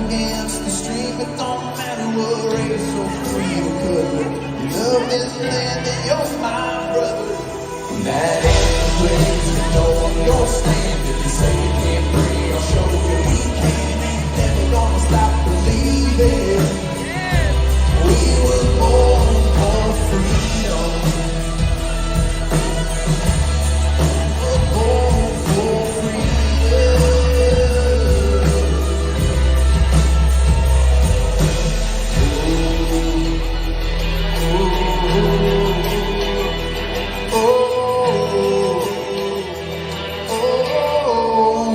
against the stream. It don't matter what race or creed or color. You love this land and you're my brother. That ain't the place to know your stand. If you say you can't pray, I'll show you we can. Ain't never gonna stop believing. We were born for freedom.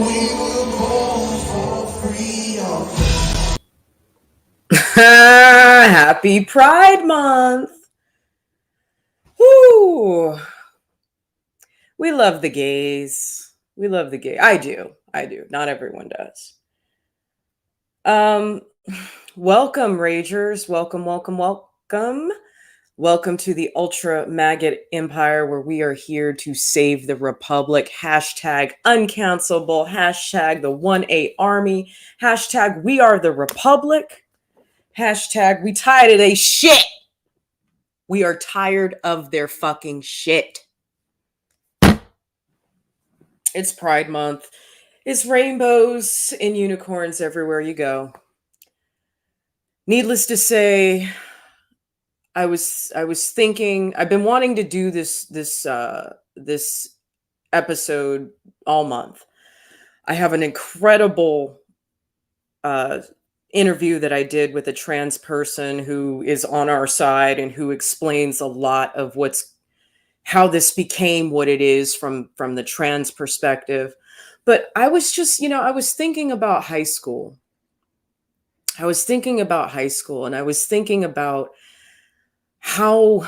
We were born for freedom. Happy Pride Month. Woo. We love the gays. We love the gay. I do. Not everyone does. Welcome, Ragers. Welcome. Welcome to the Ultra Maggot Empire, where we are here to save the Republic. Hashtag uncancelable. Hashtag the 1A Army. Hashtag we are the Republic. Hashtag we tired of they shit. We are tired of their fucking shit. It's Pride Month. It's rainbows and unicorns everywhere you go. Needless to say, I was thinking, I've been wanting to do this episode all month. I have an incredible interview that I did with a trans person who is on our side and who explains a lot of how this became what it is from the trans perspective. But I was just, I was thinking about high school. And I was thinking about how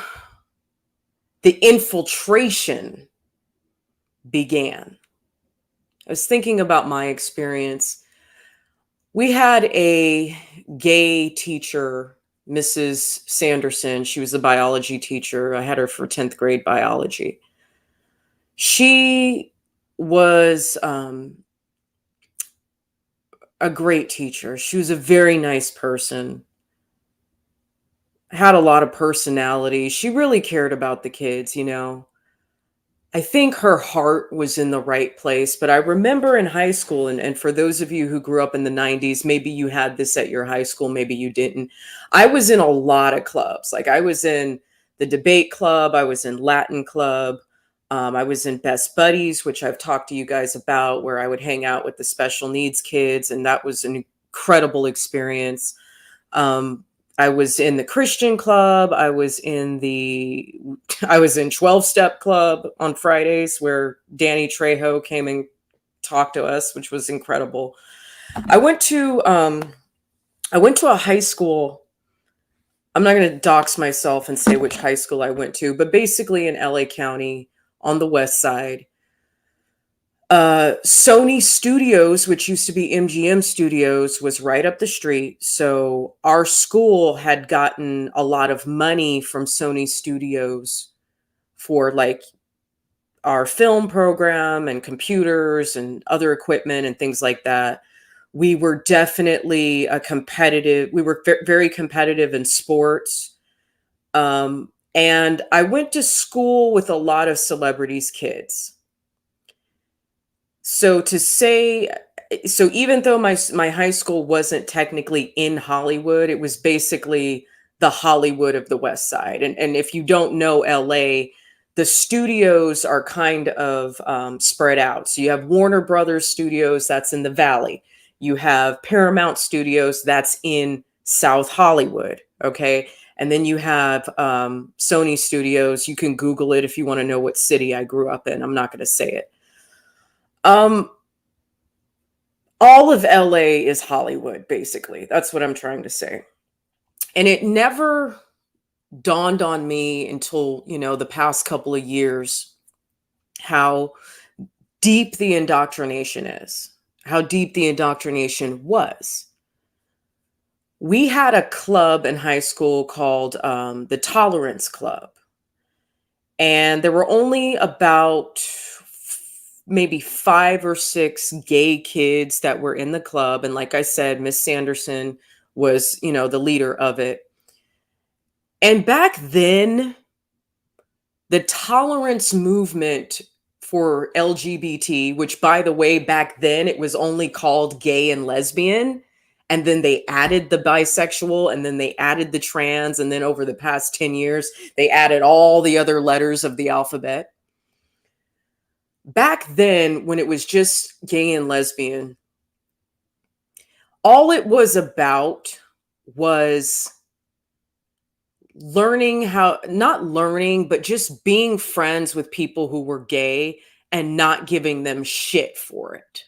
the infiltration began. I was thinking about my experience. We had a gay teacher, Mrs. Sanderson. She was a biology teacher. I had her for 10th grade biology. She was a great teacher. She was a very nice person, had a lot of personality. She really cared about the kids, I think her heart was in the right place, but I remember in high school, and for those of you who grew up in the 90s, maybe you had this at your high school, maybe you didn't. I was in a lot of clubs. Like I was in the debate club, I was in Latin club, I was in Best Buddies, which I've talked to you guys about, where I would hang out with the special needs kids, and that was an incredible experience. I was in the Christian club. I was in 12-step club on Fridays, where Danny Trejo came and talked to us, which was incredible. I went to a high school. I'm not going to dox myself and say which high school I went to, but basically in LA County on the west side. Sony Studios, which used to be MGM Studios, was right up the street. So our school had gotten a lot of money from Sony Studios for like our film program and computers and other equipment and things like that. We were definitely we were very competitive in sports. And I went to school with a lot of celebrities' kids. So even though my high school wasn't technically in Hollywood, it was basically the Hollywood of the West Side. And if you don't know LA, the studios are kind of spread out. So you have Warner Brothers Studios, that's in the Valley. You have Paramount Studios, that's in South Hollywood. Okay. And then you have Sony Studios. You can Google it if you want to know what city I grew up in. I'm not going to say it. All of LA is Hollywood, basically. That's what I'm trying to say. And it never dawned on me until, the past couple of years, how deep the indoctrination is, how deep the indoctrination was. We had a club in high school called the Tolerance Club. And there were only about maybe 5 or 6 gay kids that were in the club. And like I said, Miss Sanderson was, the leader of it. And back then, the tolerance movement for LGBT, which by the way, back then it was only called gay and lesbian. And then they added the bisexual, and then they added the trans. And then over the past 10 years, they added all the other letters of the alphabet. Back then, when it was just gay and lesbian, all it was about was learning how, not learning, but just being friends with people who were gay and not giving them shit for it.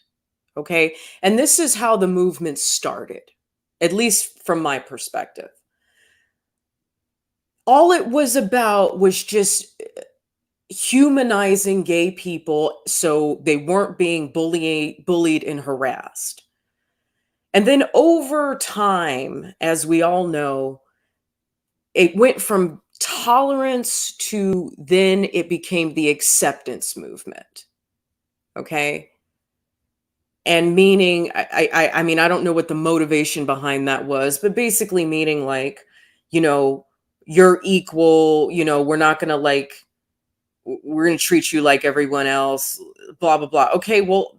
Okay. And this is how the movement started, at least from my perspective. All it was about was just humanizing gay people so they weren't being bullied and harassed. And then over time, as we all know, it went from tolerance to then it became the acceptance movement. Okay. And meaning, I mean, I don't know what the motivation behind that was, but basically meaning like, you're equal, we're not going to we're going to treat you like everyone else, blah, blah, blah. Okay. Well,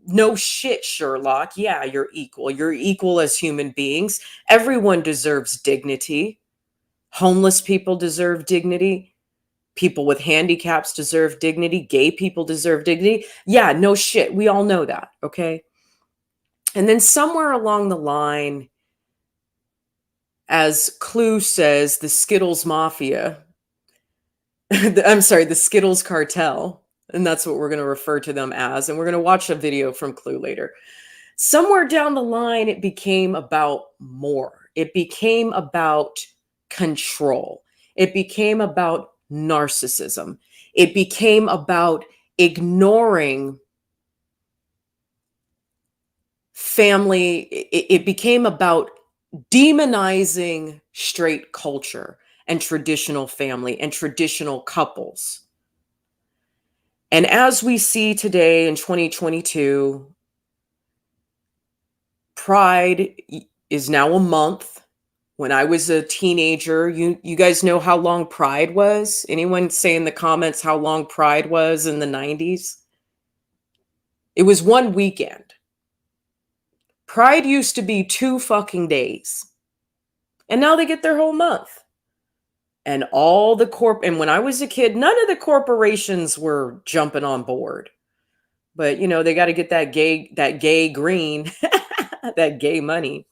no shit, Sherlock. Yeah, you're equal. You're equal as human beings. Everyone deserves dignity. Homeless people deserve dignity. People with handicaps deserve dignity. Gay people deserve dignity. Yeah, no shit. We all know that. Okay. And then somewhere along the line, as Clue says, the Skittles Mafia, I'm sorry, the Skittles Cartel, and that's what we're going to refer to them as. And we're going to watch a video from Clue later. Somewhere down the line, it became about more. It became about control. It became about narcissism. It became about ignoring family. It became about demonizing straight culture and traditional family and traditional couples. And as we see today in 2022, Pride is now a month. When I was a teenager, you guys know how long Pride was? Anyone say in the comments how long Pride was in the 90s? It was one weekend. Pride used to be 2 fucking days. And now they get their whole month. And and when I was a kid, none of the corporations were jumping on board. But they got to get that gay green, that gay money.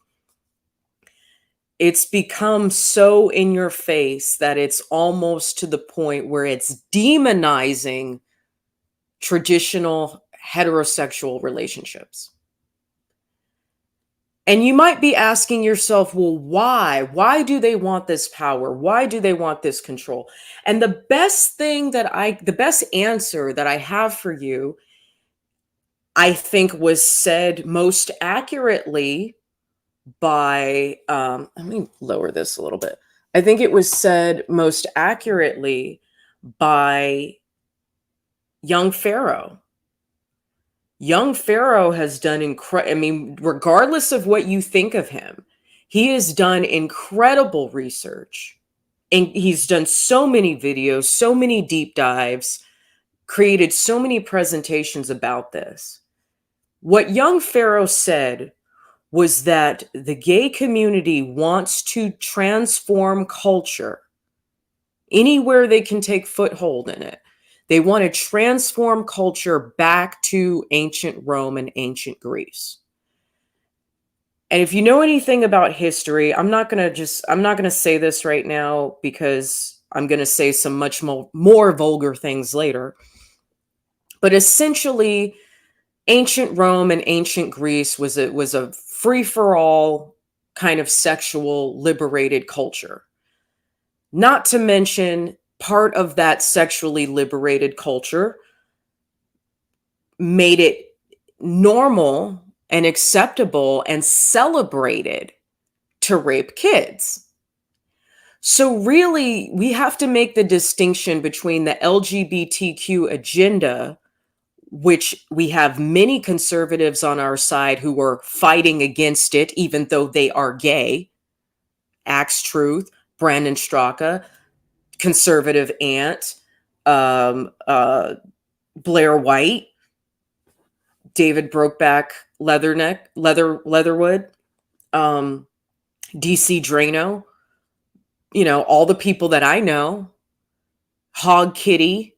It's become so in your face that it's almost to the point where it's demonizing traditional heterosexual relationships. And you might be asking yourself, well, why? Why do they want this power? Why do they want this control? And the best answer that I have for you, I think was said most accurately by, let me lower this a little bit. I think it was said most accurately by young Pharaoh. Young Pharaoh has done regardless of what you think of him, he has done incredible research. And he's done so many videos, so many deep dives, created so many presentations about this. What young Pharaoh said was that the gay community wants to transform culture anywhere they can take foothold in it. They want to transform culture back to ancient Rome and ancient Greece. And if you know anything about history, I'm not going to say this right now because I'm going to say some much more vulgar things later. But essentially, ancient Rome and ancient Greece was a free-for-all kind of sexual liberated culture. Not to mention, part of that sexually liberated culture made it normal and acceptable and celebrated to rape kids. So really, we have to make the distinction between the LGBTQ agenda which we have many conservatives on our side who are fighting against it, even though they are gay. Axe Truth, Brandon Straka, conservative aunt, Blair White, David Brokeback Leatherwood, DC Drano, all the people that I know, Hog Kitty,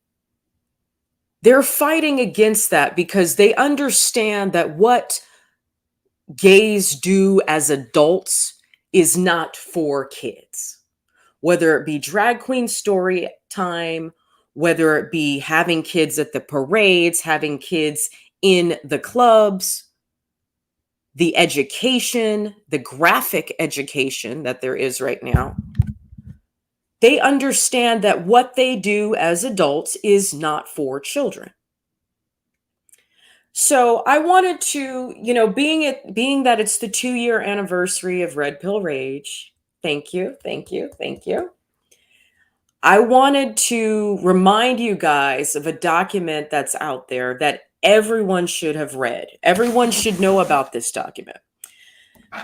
they're fighting against that because they understand that what gays do as adults is not for kids. Whether it be drag queen story time, whether it be having kids at the parades, having kids in the clubs, the education, the graphic education that there is right now, they understand that what they do as adults is not for children. So I wanted to, being that it's the 2-year anniversary of Red Pill Rage, thank you. I wanted to remind you guys of a document that's out there that everyone should have read. Everyone should know about this document.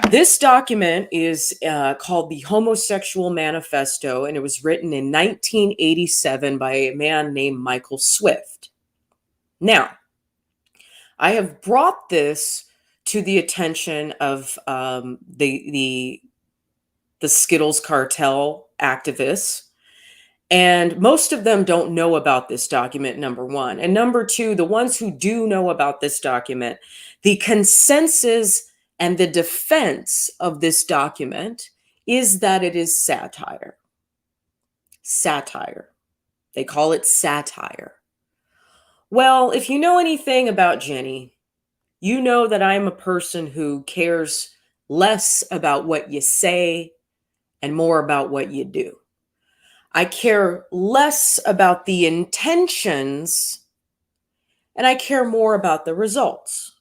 This document is called the Homosexual Manifesto, and it was written in 1987 by a man named Michael Swift. Now, I have brought this to the attention of the Skittles cartel activists, and most of them don't know about this document, number one. And number two, the ones who do know about this document, the consensus and the defense of this document is that it is satire. Satire. They call it satire. Well, if you know anything about Jenny, you know that I'm a person who cares less about what you say and more about what you do. I care less about the intentions and I care more about the results.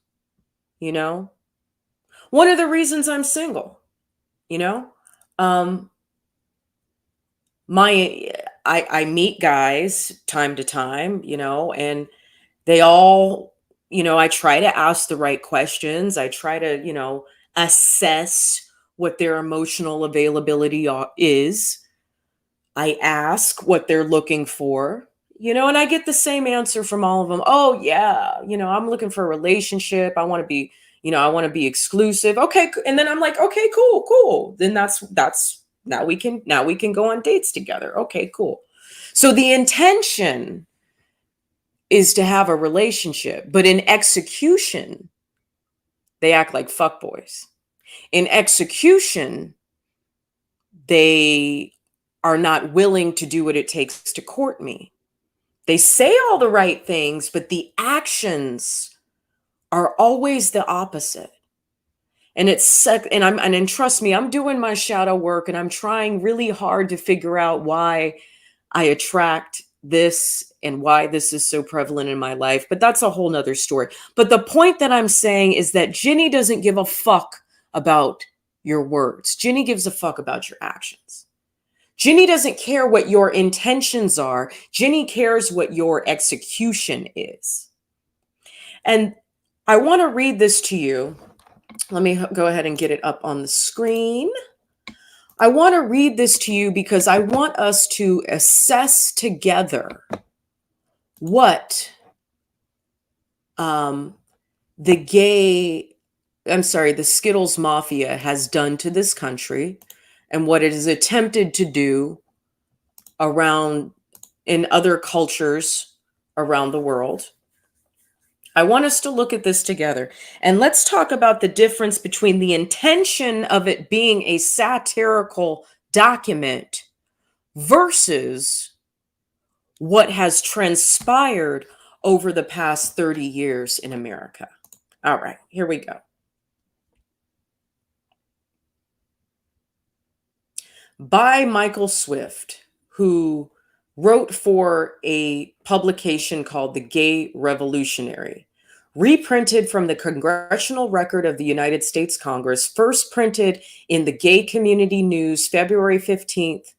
One of the reasons I'm single, I meet guys time to time, and they all, I try to ask the right questions. I try to, assess what their emotional availability is. I ask what they're looking for, and I get the same answer from all of them. Oh yeah, I'm looking for a relationship. I want to be, I want to be exclusive. Okay. And then I'm like, okay, cool. Then that's now we can go on dates together. Okay, cool. So the intention is to have a relationship, but in execution, they act like fuckboys. In execution, they are not willing to do what it takes to court me. They say all the right things, but the actions are always the opposite. And and trust me, I'm doing my shadow work and I'm trying really hard to figure out why I attract this and why this is so prevalent in my life. But that's a whole nother story. But the point that I'm saying is that Ginny doesn't give a fuck about your words. Ginny gives a fuck about your actions. Ginny doesn't care what your intentions are. Ginny cares what your execution is. And I want to read this to you. Let me go ahead and get it up on the screen. I want to read this to you because I want us to assess together what the Skittles Mafia has done to this country and what it has attempted to do in other cultures around the world. I want us to look at this together and let's talk about the difference between the intention of it being a satirical document versus what has transpired over the past 30 years in America. All right, here we go. By Michael Swift, who wrote for a publication called The Gay Revolutionary, reprinted from the Congressional Record of the United States Congress, first printed in the Gay Community News, February 15th,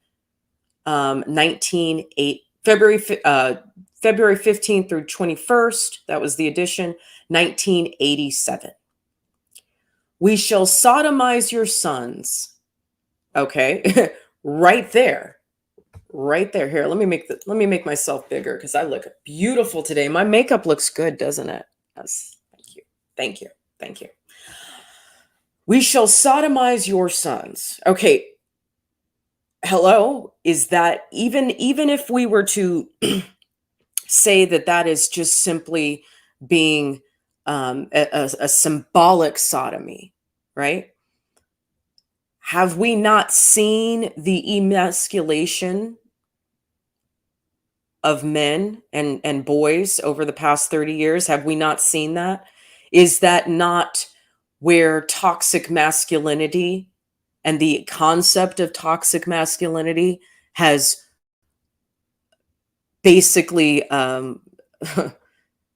February 15th through 21st, that was the edition, 1987. We shall sodomize your sons. Okay, right there. Right there. Here, let me make myself bigger because I look beautiful today. My makeup looks good, doesn't it? Yes. Thank you. Thank you. Thank you. We shall sodomize your sons. Okay. Hello. Is that even if we were to say that that is just simply being a symbolic sodomy, right? Have we not seen the emasculation of men and boys over the past 30 years? Have we not seen that? Is that not where toxic masculinity and the concept of toxic masculinity has basically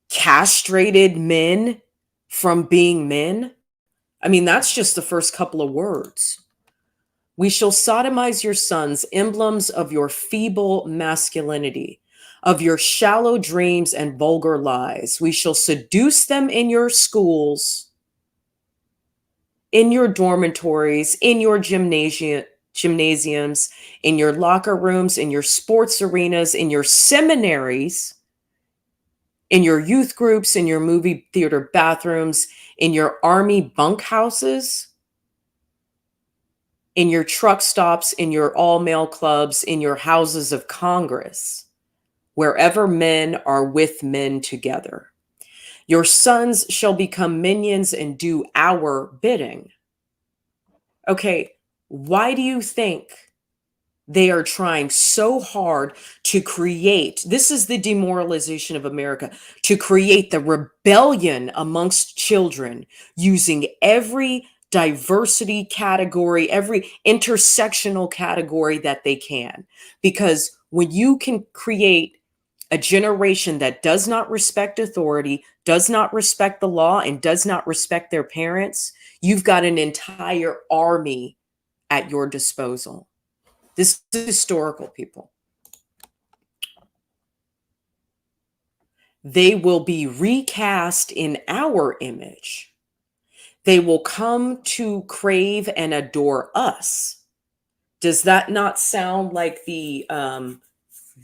castrated men from being men? I mean, that's just the first couple of words. We shall sodomize your sons, emblems of your feeble masculinity, of your shallow dreams and vulgar lies. We shall seduce them in your schools, in your dormitories, in your gymnasiums, in your locker rooms, in your sports arenas, in your seminaries, in your youth groups, in your movie theater bathrooms, in your army bunkhouses, in your truck stops, in your all-male clubs, in your houses of Congress, wherever men are with men together. Your sons shall become minions and do our bidding. Okay, why do you think they are trying so hard to create, this is the demoralization of America, to create the rebellion amongst children using every diversity category, every intersectional category that they can? Because when you can create a generation that does not respect authority, does not respect the law, and does not respect their parents, you've got an entire army at your disposal. This is historical, people. They will be recast in our image. They will come to crave and adore us. Does that not sound like the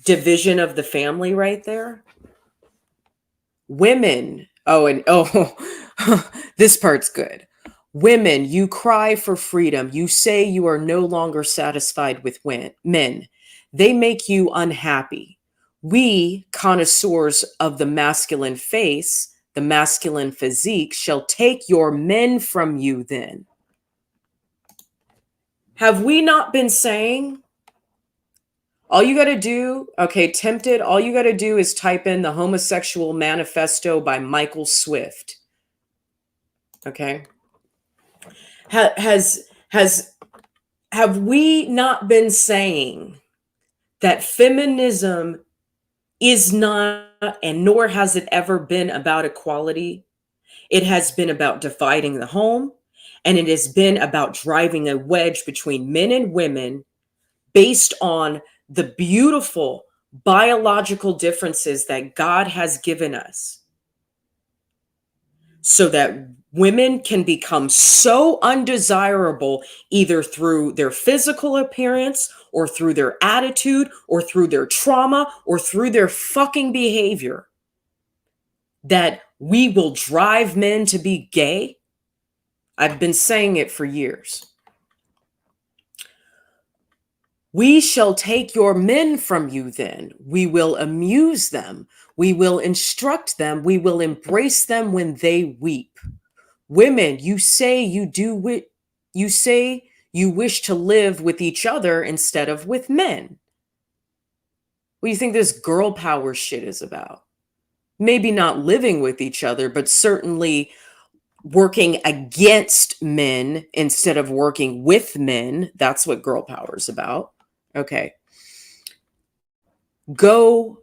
division of the family right there? Women, this part's good. Women, you cry for freedom. You say you are no longer satisfied with men. They make you unhappy. We, connoisseurs of the masculine face, the masculine physique, shall take your men from you then. Have we not been saying? All you got to do, okay, tempted, all you got to do is type in the Homosexual Manifesto by Michael Swift. Okay? Have we not been saying that feminism is not, and nor has it ever been, about equality? It has been about dividing the home, and it has been about driving a wedge between men and women based on the beautiful biological differences that God has given us, so that women can become so undesirable either through their physical appearance or through their attitude or through their trauma or through their fucking behavior that we will drive men to be gay. I've been saying it for years. We shall take your men from you then. We will amuse them. We will instruct them. We will embrace them when they weep. Women, you say you wish to live with each other instead of with men. What do you think this girl power shit is about? Maybe not living with each other, but certainly working against men instead of working with men. That's what girl power is about. Okay. Go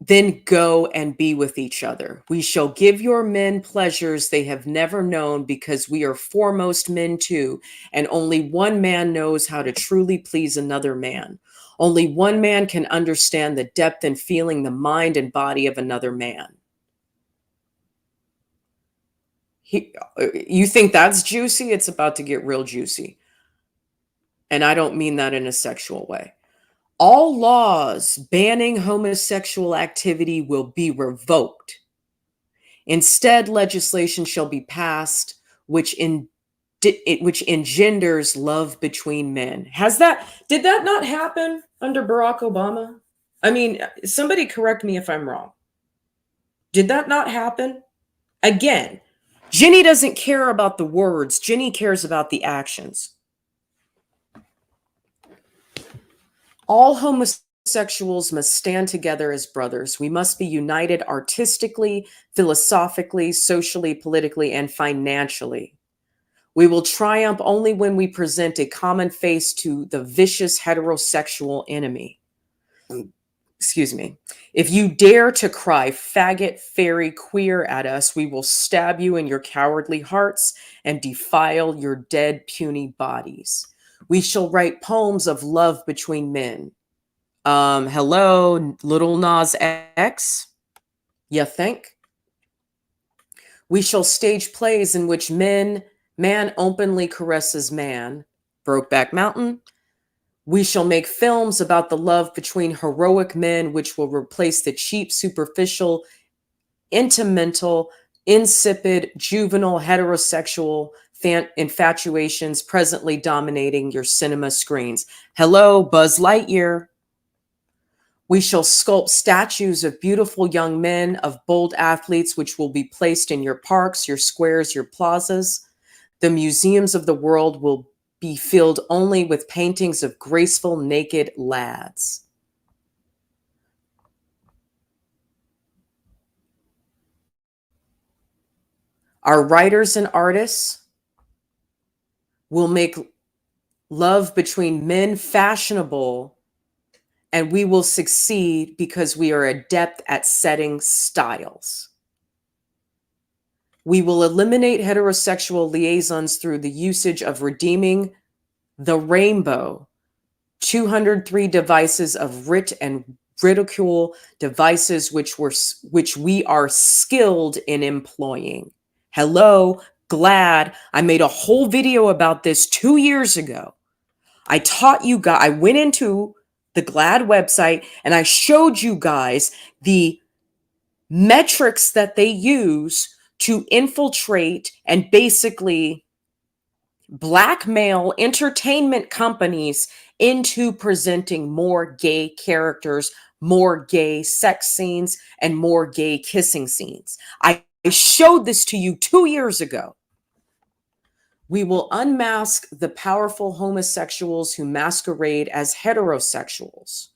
then go and be with each other. We shall give your men pleasures they have never known, because we are foremost men too, and only one man knows how to truly please another man. Only one man can understand the depth and feeling, the mind and body of another man. You think that's juicy? It's about to get real juicy. And I don't mean that in a sexual way. All laws banning homosexual activity will be revoked. Instead, legislation shall be passed which engenders love between men. Did that not happen under Barack Obama? I mean, somebody correct me if I'm wrong. Did that not happen? Again, Jenny doesn't care about the words. Jenny cares about the actions. All homosexuals must stand together as brothers. We must be united artistically, philosophically, socially, politically, and financially. We will triumph only when we present a common face to the vicious heterosexual enemy. Excuse me. If you dare to cry faggot, fairy, queer at us, we will stab you in your cowardly hearts and defile your dead, puny bodies. We shall write poems of love between men. Hello, Little Nas X? You think? We shall stage plays in which man openly caresses man. Brokeback Mountain. We shall make films about the love between heroic men, which will replace the cheap, superficial, intimental, insipid, juvenile, heterosexual infatuations presently dominating your cinema screens. Hello, Buzz Lightyear. We shall sculpt statues of beautiful young men, of bold athletes, which will be placed in your parks, your squares, your plazas. The museums of the world will be filled only with paintings of graceful, naked lads. Our writers and artists will make love between men fashionable, and we will succeed because we are adept at setting styles. We will eliminate heterosexual liaisons through the usage of redeeming the rainbow, 203 devices of wit and ridicule, devices which we are skilled in employing. Hello, glad. I made a whole video about this 2 years ago. I taught you guys, I went into the GLAD website and I showed you guys the metrics that they use to infiltrate and basically blackmail entertainment companies into presenting more gay characters, more gay sex scenes, and more gay kissing scenes. I showed this to you 2 years ago. We will unmask the powerful homosexuals who masquerade as heterosexuals.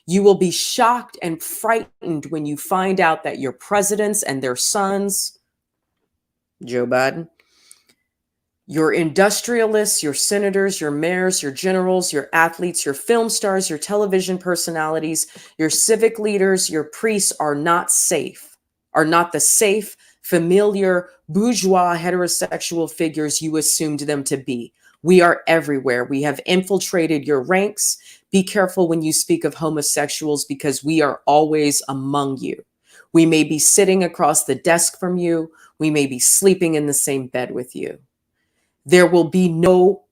You will be shocked and frightened when you find out that your presidents and their sons, Joe Biden, your industrialists, your senators, your mayors, your generals, your athletes, your film stars, your television personalities, your civic leaders, your priests are not the safe, familiar, bourgeois, heterosexual figures you assumed them to be. We are everywhere. We have infiltrated your ranks. Be careful when you speak of homosexuals, because we are always among you. We may be sitting across the desk from you. We may be sleeping in the same bed with you. There will be no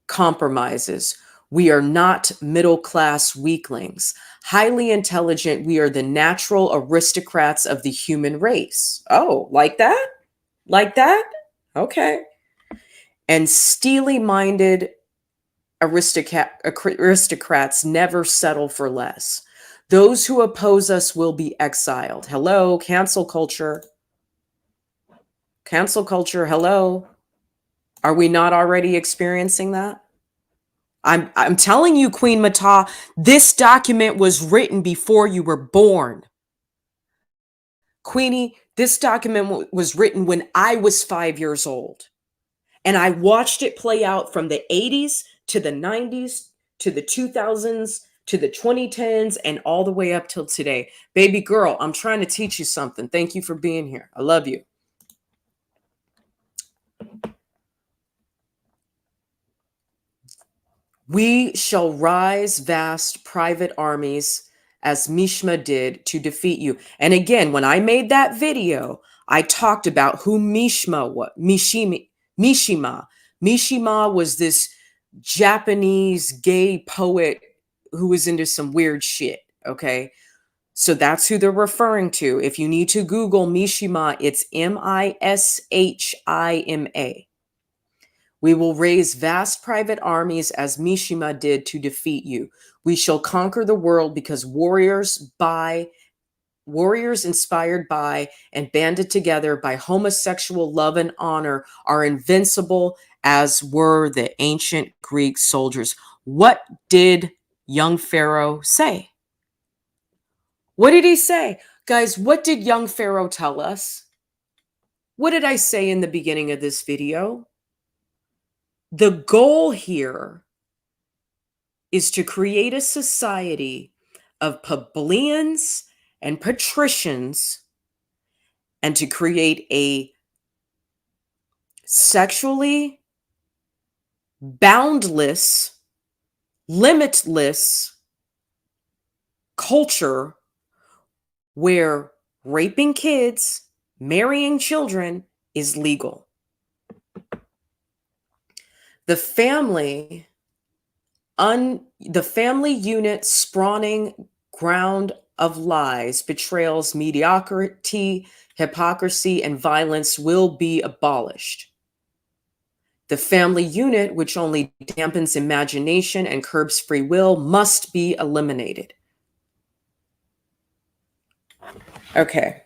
compromises. We are not middle-class weaklings. Highly intelligent, we are the natural aristocrats of the human race. Oh, like that? Like that? Okay. And steely-minded aristocrats never settle for less. Those who oppose us will be exiled. Hello, cancel culture. Cancel culture, hello. Are we not already experiencing that? I'm telling you, Queen Mata, this document was written before you were born. Queenie, this document was written when I was 5 years old. And I watched it play out from the 80s to the 90s to the 2000s to the 2010s and all the way up till today. Baby girl, I'm trying to teach you something. Thank you for being here. I love you. We shall rise vast private armies as Mishma did to defeat you. And again, when I made that video, I talked about who Mishma was. Mishima. Mishima was this Japanese gay poet who was into some weird shit. Okay. So that's who they're referring to. If you need to Google Mishima, it's Mishima. We will raise vast private armies as Mishima did to defeat you. We shall conquer the world because warriors inspired by and banded together by homosexual love and honor are invincible, as were the ancient Greek soldiers. What did young Pharaoh say? What did he say? Guys, what did young Pharaoh tell us? What did I say in the beginning of this video? The goal here is to create a society of plebeians and patricians and to create a sexually boundless, limitless culture where raping kids, marrying children is legal. The family unit spawning ground of lies, betrayals, mediocrity, hypocrisy, and violence will be abolished. The family unit, which only dampens imagination and curbs free will, must be eliminated. Okay.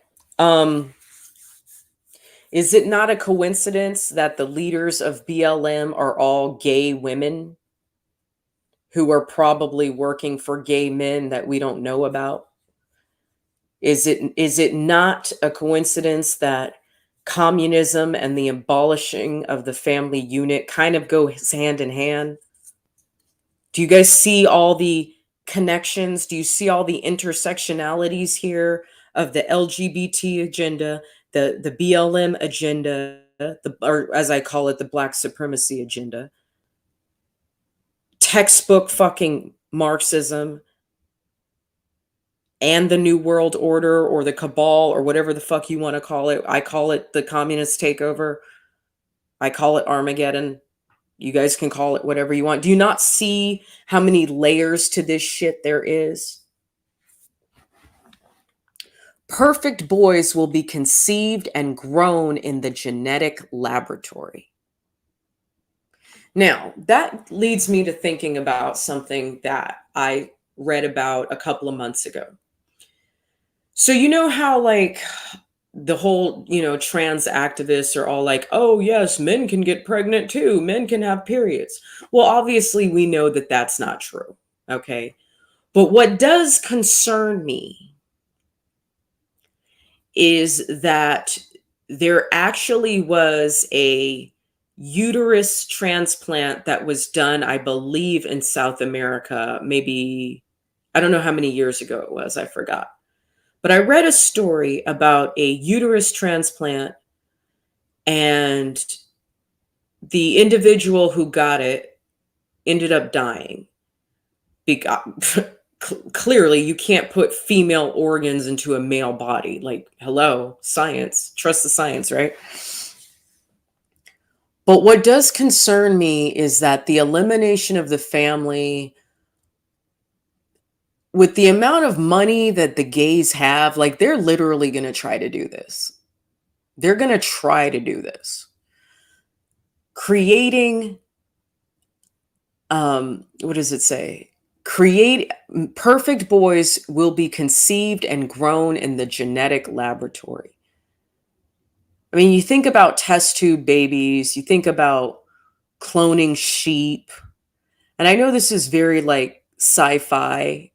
Is it not a coincidence that the leaders of BLM are all gay women who are probably working for gay men that we don't know about? Is it not a coincidence that communism and the abolishing of the family unit kind of go hand in hand? Do you guys see all the connections? Do you see all the intersectionalities here of the LGBT agenda, the BLM agenda, or as I call it, the Black supremacy agenda, textbook fucking Marxism, and the New World Order or the cabal or whatever the fuck you want to call it? I call it the communist takeover. I call it Armageddon. You guys can call it whatever you want. Do you not see how many layers to this shit there is? Perfect boys will be conceived and grown in the genetic laboratory. Now, that leads me to thinking about something that I read about a couple of months ago. So you know how like the whole, trans activists are all like, oh yes, men can get pregnant too. Men can have periods. Well, obviously we know that that's not true. Okay. But what does concern me is that there actually was a uterus transplant that was done, I believe, in South America. Maybe, I don't know how many years ago it was. I forgot. But I read a story about a uterus transplant, and the individual who got it ended up dying. Clearly, you can't put female organs into a male body. Like, hello, science. Trust the science, right? But what does concern me is that the elimination of the family, with the amount of money that the gays have, like they're literally going to try to do this. They're going to try to do this. Creating, what does it say? Perfect boys will be conceived and grown in the genetic laboratory. I mean, you think about test tube babies, you think about cloning sheep. And I know this is very like sci-fi,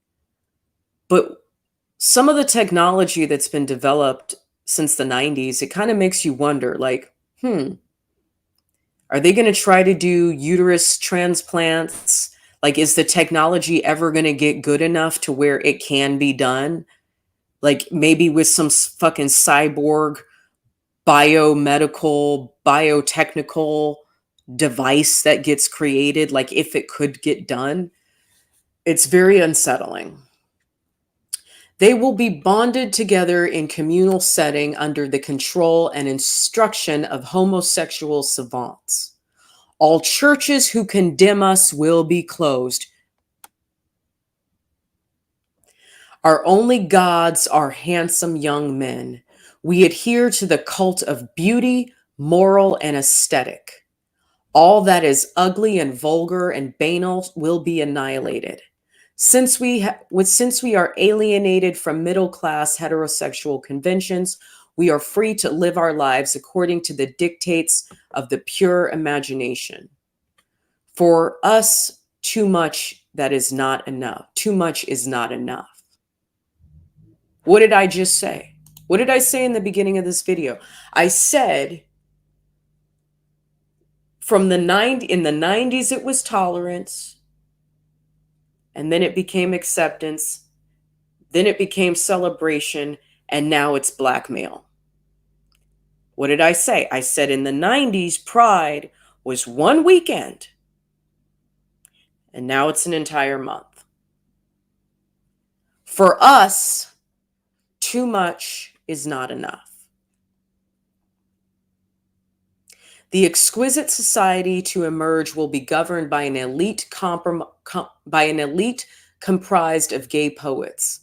but some of the technology that's been developed since the 90s, it kind of makes you wonder, like, are they going to try to do uterus transplants Like, is the technology ever going to get good enough to where it can be done? Like, maybe with some fucking cyborg biomedical, biotechnical device that gets created, like if it could get done. It's very unsettling. They will be bonded together in communal setting under the control and instruction of homosexual savants. All churches who condemn us will be closed. Our only gods are handsome young men. We adhere to the cult of beauty, moral, and aesthetic. All that is ugly and vulgar and banal will be annihilated. Since we are alienated from middle-class heterosexual conventions, we are free to live our lives according to the dictates of the pure imagination. For us, too much that is not enough. Too much is not enough. What did I just say? What did I say in the beginning of this video? I said in the 90s it was tolerance, and then it became acceptance, then it became celebration, and now it's blackmail. What did I say? I said in the 90s Pride was one weekend, and now it's an entire month. For us, too much is not enough. The exquisite society to emerge will be governed by an elite comprised of gay poets.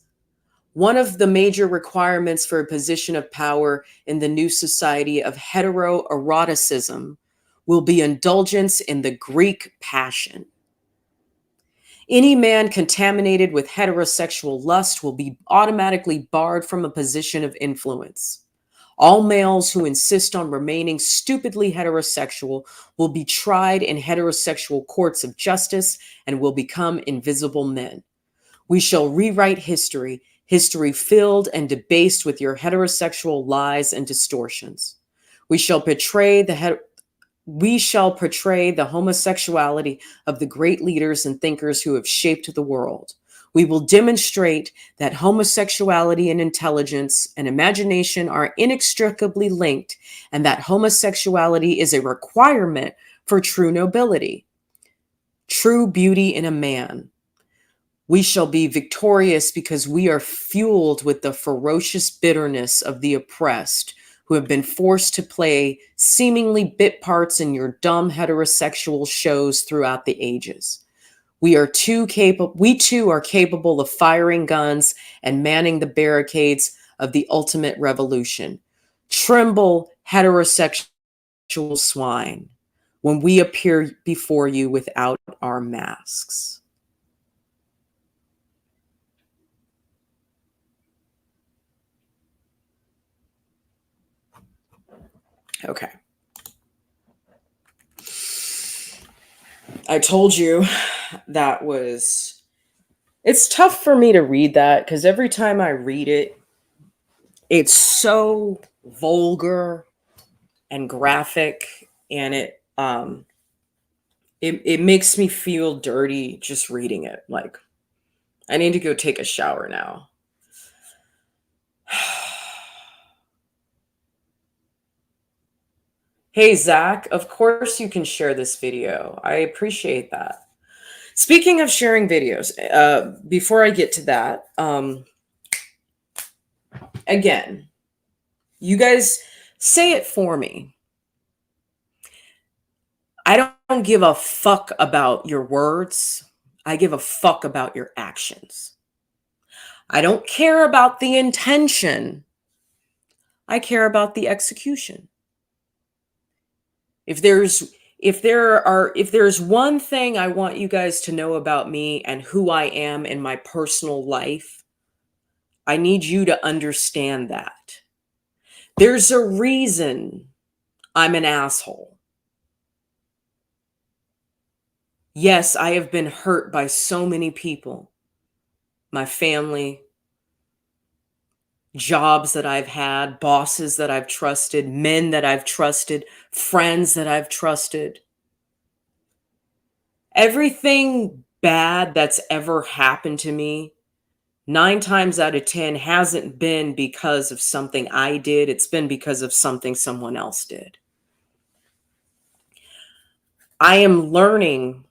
One of the major requirements for a position of power in the new society of heteroeroticism will be indulgence in the Greek passion. Any man contaminated with heterosexual lust will be automatically barred from a position of influence. All males who insist on remaining stupidly heterosexual will be tried in heterosexual courts of justice and will become invisible men. We shall rewrite history, history filled and debased with your heterosexual lies and distortions. We shall portray the homosexuality of the great leaders and thinkers who have shaped the world. We will demonstrate that homosexuality and intelligence and imagination are inextricably linked, and that homosexuality is a requirement for true nobility, true beauty in a man. We shall be victorious because we are fueled with the ferocious bitterness of the oppressed who have been forced to play seemingly bit parts in your dumb heterosexual shows throughout the ages. We too are capable of firing guns and manning the barricades of the ultimate revolution. Tremble, heterosexual swine, when we appear before you without our masks. Okay. I told you it's tough for me to read that because every time I read it, it's so vulgar and graphic, and it makes me feel dirty just reading it. Like, I need to go take a shower now. Hey, Zach, of course you can share this video. I appreciate that. Speaking of sharing videos, before I get to that, again, you guys say it for me. I don't give a fuck about your words. I give a fuck about your actions. I don't care about the intention. I care about the execution. If there's one thing I want you guys to know about me and who I am in my personal life, I need you to understand that. There's a reason I'm an asshole. Yes, I have been hurt by so many people. My family, jobs that I've had, bosses that I've trusted, men that I've trusted, friends that I've trusted. Everything bad that's ever happened to me, 9 times out of 10 hasn't been because of something I did. It's been because of something someone else did. I am learning,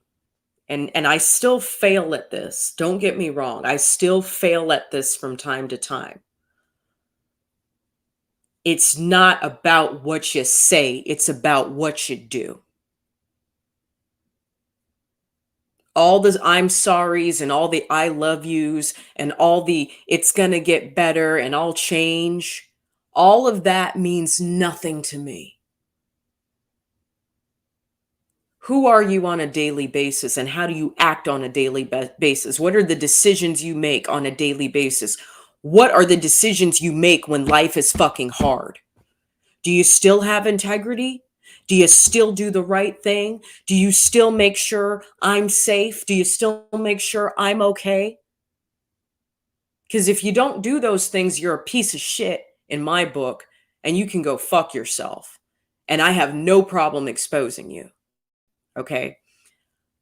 and I still fail at this. Don't get me wrong. I still fail at this from time to time. It's not about what you say, it's about what you do. All the I'm sorries and all the I love yous and all the it's gonna get better and I'll change, all of that means nothing to me. Who are you on a daily basis and how do you act on a daily basis? What are the decisions you make on a daily basis? What are the decisions you make when life is fucking hard? Do you still have integrity? Do you still do the right thing? Do you still make sure I'm safe? Do you still make sure I'm okay? Because if you don't do those things, you're a piece of shit in my book, and you can go fuck yourself. And I have no problem exposing you. Okay.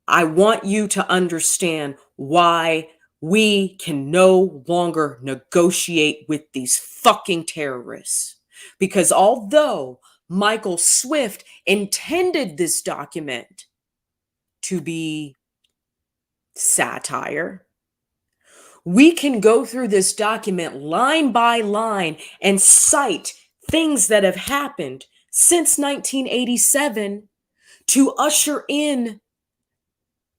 I want you to understand why we can no longer negotiate with these fucking terrorists. Because although Michael Swift intended this document to be satire, we can go through this document line by line and cite things that have happened since 1987 to usher in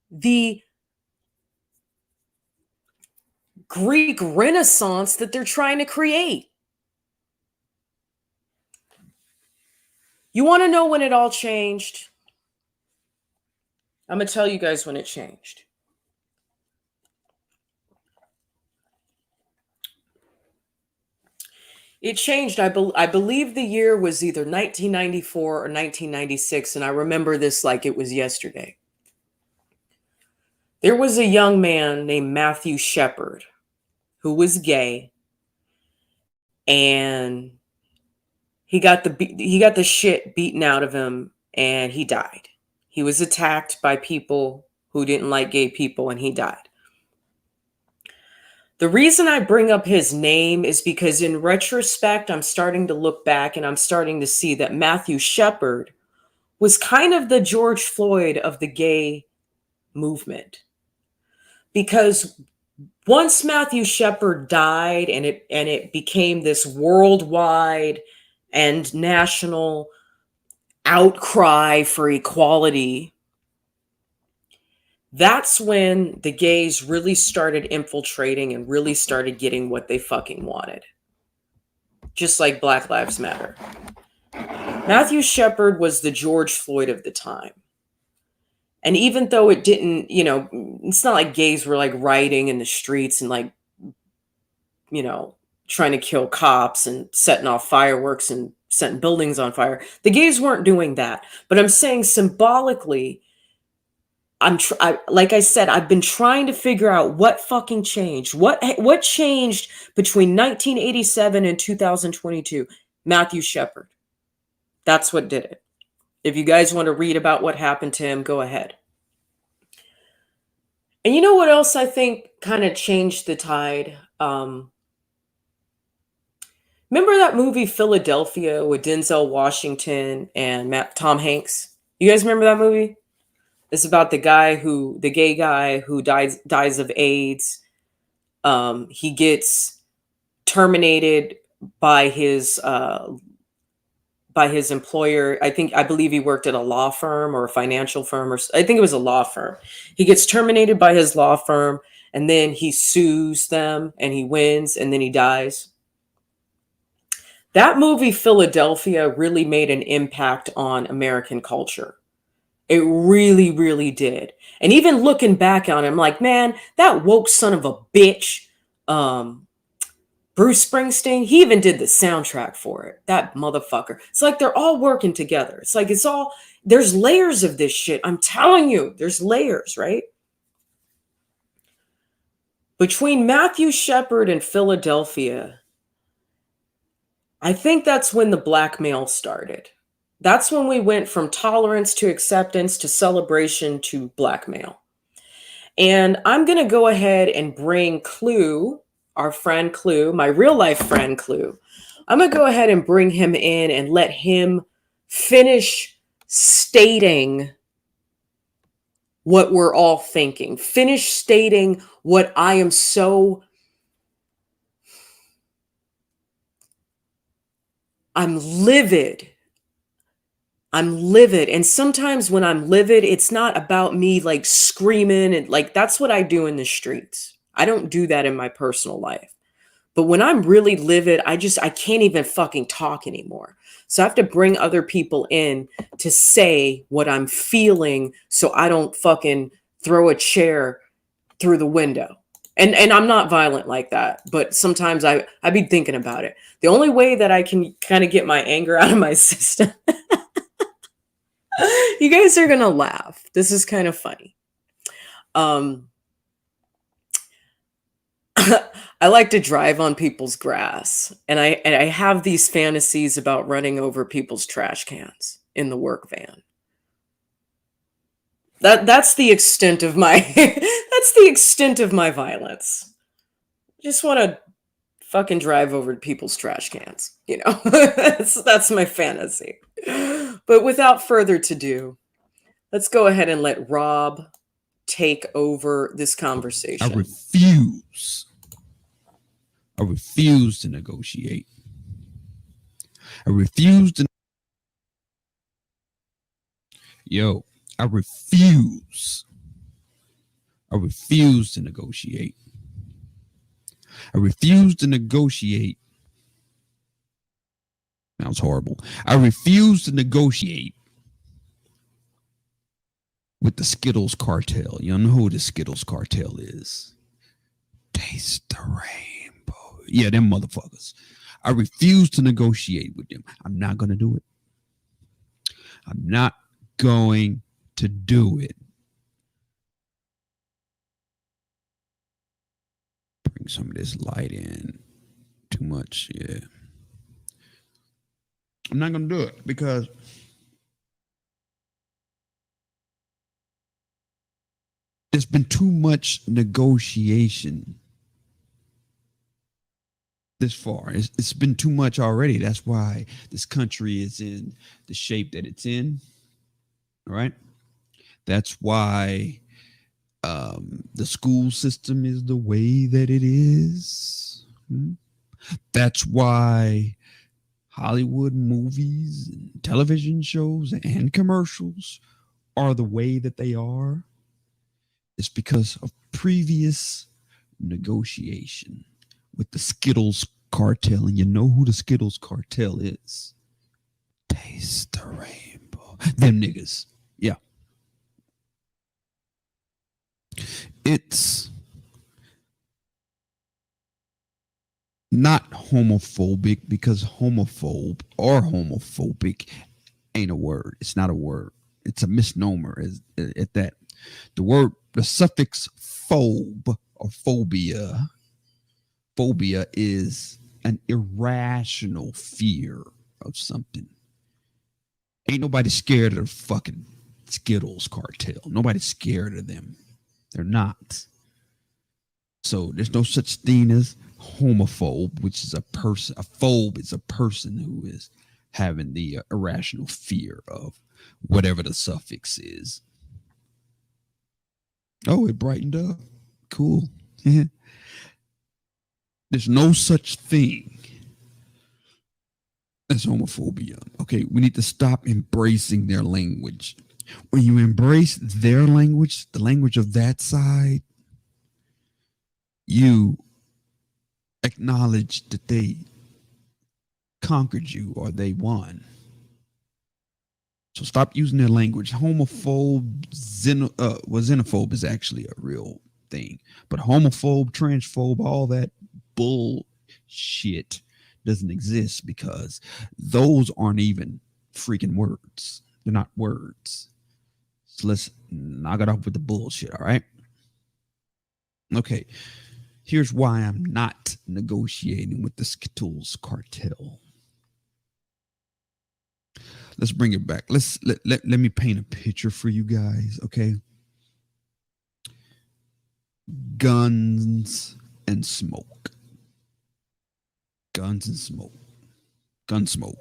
the Greek Renaissance that they're trying to create. You want to know when it all changed? I'm going to tell you guys when it changed. It changed. I believe the year was either 1994 or 1996, and I remember this like it was yesterday. There was a young man named Matthew Shepard who was gay, and he got the shit beaten out of him, and he died. He was attacked by people who didn't like gay people, and he died. The reason I bring up his name is because in retrospect, I'm starting to look back and I'm starting to see that Matthew Shepard was kind of the George Floyd of the gay movement. Because once Matthew Shepard died and it became this worldwide and national outcry for equality, that's when the gays really started infiltrating and really started getting what they fucking wanted. Just like Black Lives Matter. Matthew Shepard was the George Floyd of the time. And even though it didn't, it's not like gays were like rioting in the streets and like, trying to kill cops and setting off fireworks and setting buildings on fire. The gays weren't doing that. But I'm saying symbolically, like I said, I've been trying to figure out what fucking changed. What changed between 1987 and 2022? Matthew Shepard. That's what did it. If you guys want to read about what happened to him, go ahead. And you know what else I think kind of changed the tide? Remember that movie Philadelphia with Denzel Washington and Tom Hanks? You guys remember that movie? It's about the gay guy who dies of AIDS. He gets terminated by his employer. I believe he worked at a law firm or a financial firm, or I think it was a law firm. He gets terminated by his law firm, and then he sues them, and he wins, and then he dies. That movie Philadelphia really made an impact on American culture. It really, really did. And even looking back on it, I'm like, man, that woke son of a bitch, Bruce Springsteen, he even did the soundtrack for it. That motherfucker. It's like they're all working together. It's like there's layers of this shit. I'm telling you, there's layers, right? Between Matthew Shepard and Philadelphia, I think that's when the blackmail started. That's when we went from tolerance to acceptance to celebration to blackmail. And I'm going to go ahead and bring Clue, our friend Clue, my real life friend Clue. I'm going to go ahead and bring him in and let him finish stating what we're all thinking. Finish stating what I am so... I'm livid. I'm livid. And sometimes when I'm livid, it's not about me like screaming and like that's what I do in the streets. I don't do that in my personal life. But when I'm really livid, I can't even fucking talk anymore. So I have to bring other people in to say what I'm feeling so I don't fucking throw a chair through the window. And I'm not violent like that, but sometimes I be thinking about it. The only way that I can kind of get my anger out of my system. You guys are going to laugh. This is kind of funny. I like to drive on people's grass, and I have these fantasies about running over people's trash cans in the work van. That's the extent of my that's the extent of my violence. Just want to fucking drive over people's trash cans, you know. That's my fantasy. But without further ado, let's go ahead and let Rob take over this conversation. I refuse. I refuse to negotiate. I refuse to. Yo, I refuse. I refuse to negotiate. I refuse to negotiate. That was horrible. I refuse to negotiate with the Skittles cartel. You know who the Skittles cartel is? Taste the rainbow. Yeah, them motherfuckers. I refuse to negotiate with them. I'm not going to do it. I'm not going to do it. Bring some of this light in. Too much, yeah. I'm not going to do it because there's been too much negotiation this far. It's been too much already. That's why this country is in the shape that it's in. All right. That's why the school system is the way that it is. That's why Hollywood movies and television shows and commercials are the way that they are. It's because of previous negotiation with the Skittles cartel. And you know who the Skittles cartel is? Taste the rainbow. Them niggas. Yeah. It's not homophobic because homophobe or homophobic ain't a word. It's not a word. It's a misnomer at that. The suffix phobe or phobia is an irrational fear of something. Ain't nobody scared of the fucking Skittles cartel. Nobody's scared of them. They're not. So there's no such thing as homophobe, which is a person. A phobe is a person who is having the irrational fear of whatever the suffix is. Oh, it brightened up. Cool. There's no such thing as homophobia. Okay, we need to stop embracing their language. When you embrace their language, the language of that side, you acknowledge that they conquered you or they won. So stop using their language. Xenophobe is actually a real thing. But homophobe, transphobe, all that bullshit doesn't exist because those aren't even freaking words. They're not words. So let's knock it off with the bullshit, all right? Okay. Here's why I'm not negotiating with the Skittles cartel. Let's bring it back. Let me paint a picture for you guys, okay? guns and smoke. Guns and smoke. Gun smoke.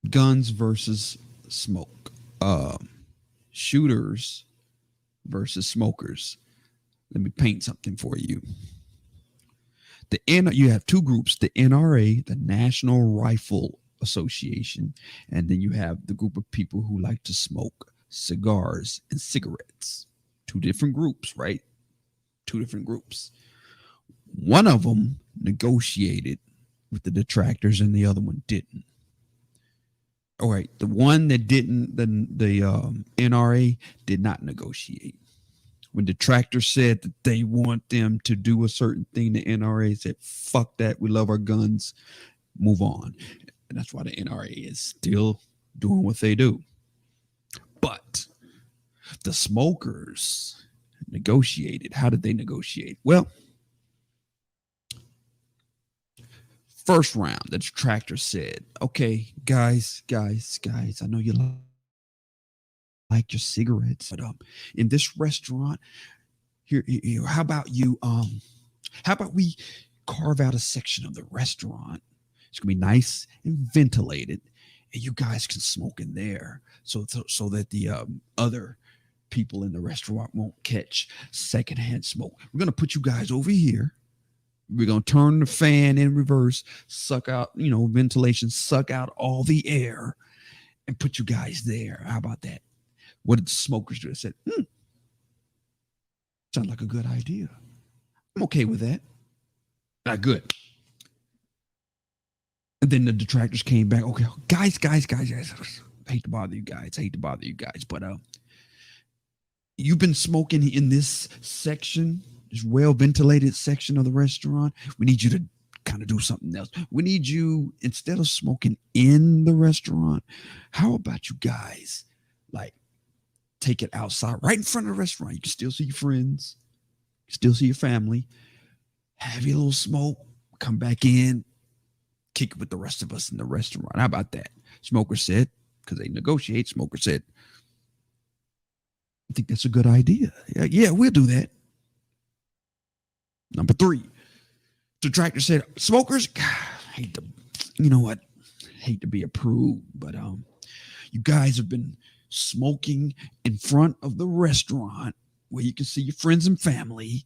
Guns versus smoke. Shooters versus smokers. Let me paint something for you. You have two groups, the NRA, the National Rifle Association, and then you have the group of people who like to smoke cigars and cigarettes. Two different groups, right? Two different groups. One of them negotiated with the detractors and the other one didn't. All right, the one that didn't, the NRA did not negotiate. When detractors said that they want them to do a certain thing, the NRA said, fuck that, we love our guns, move on. And that's why the NRA is still doing what they do. But the smokers negotiated. How did they negotiate? Well, first round, the detractor said, okay, guys, I know you like your cigarettes, but in this restaurant here, how about we carve out a section of the restaurant? It's gonna be nice and ventilated, and you guys can smoke in there, so that the other people in the restaurant won't catch secondhand smoke. We're gonna put you guys over here. We're gonna turn the fan in reverse, suck out, ventilation, suck out all the air, and put you guys there. How about that? What did the smokers do? They said, sounds like a good idea. I'm okay with that. Good. And then the detractors came back. Okay, guys. I hate to bother you guys, but you've been smoking in this section, this well-ventilated section of the restaurant. We need you to kind of do something else. We need you, instead of smoking in the restaurant, how about you guys, take it outside, right in front of the restaurant. You can still see your friends, still see your family, have your little smoke, come back in, kick it with the rest of us in the restaurant. How about that? Smoker said, because they negotiate, Smoker said, I think that's a good idea. Yeah, we'll do that. Number 3, detractor said, smokers, hate to be a prude, but you guys have been smoking in front of the restaurant where you can see your friends and family.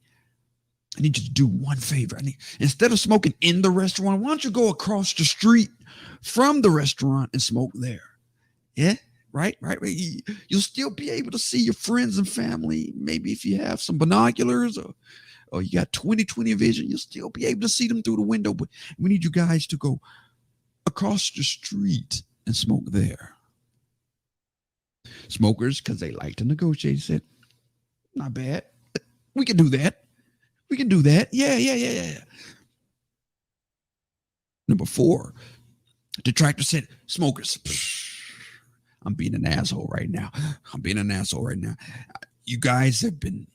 I need you to do one favor. Instead of smoking in the restaurant, why don't you go across the street from the restaurant and smoke there? Yeah, right. You'll still be able to see your friends and family. Maybe if you have some binoculars or you got 20/20 vision, you'll still be able to see them through the window. But we need you guys to go across the street and smoke there. Smokers, because they like to negotiate, said, not bad. We can do that. Yeah. Number 4, detractor said, smokers, I'm being an asshole right now. You guys have been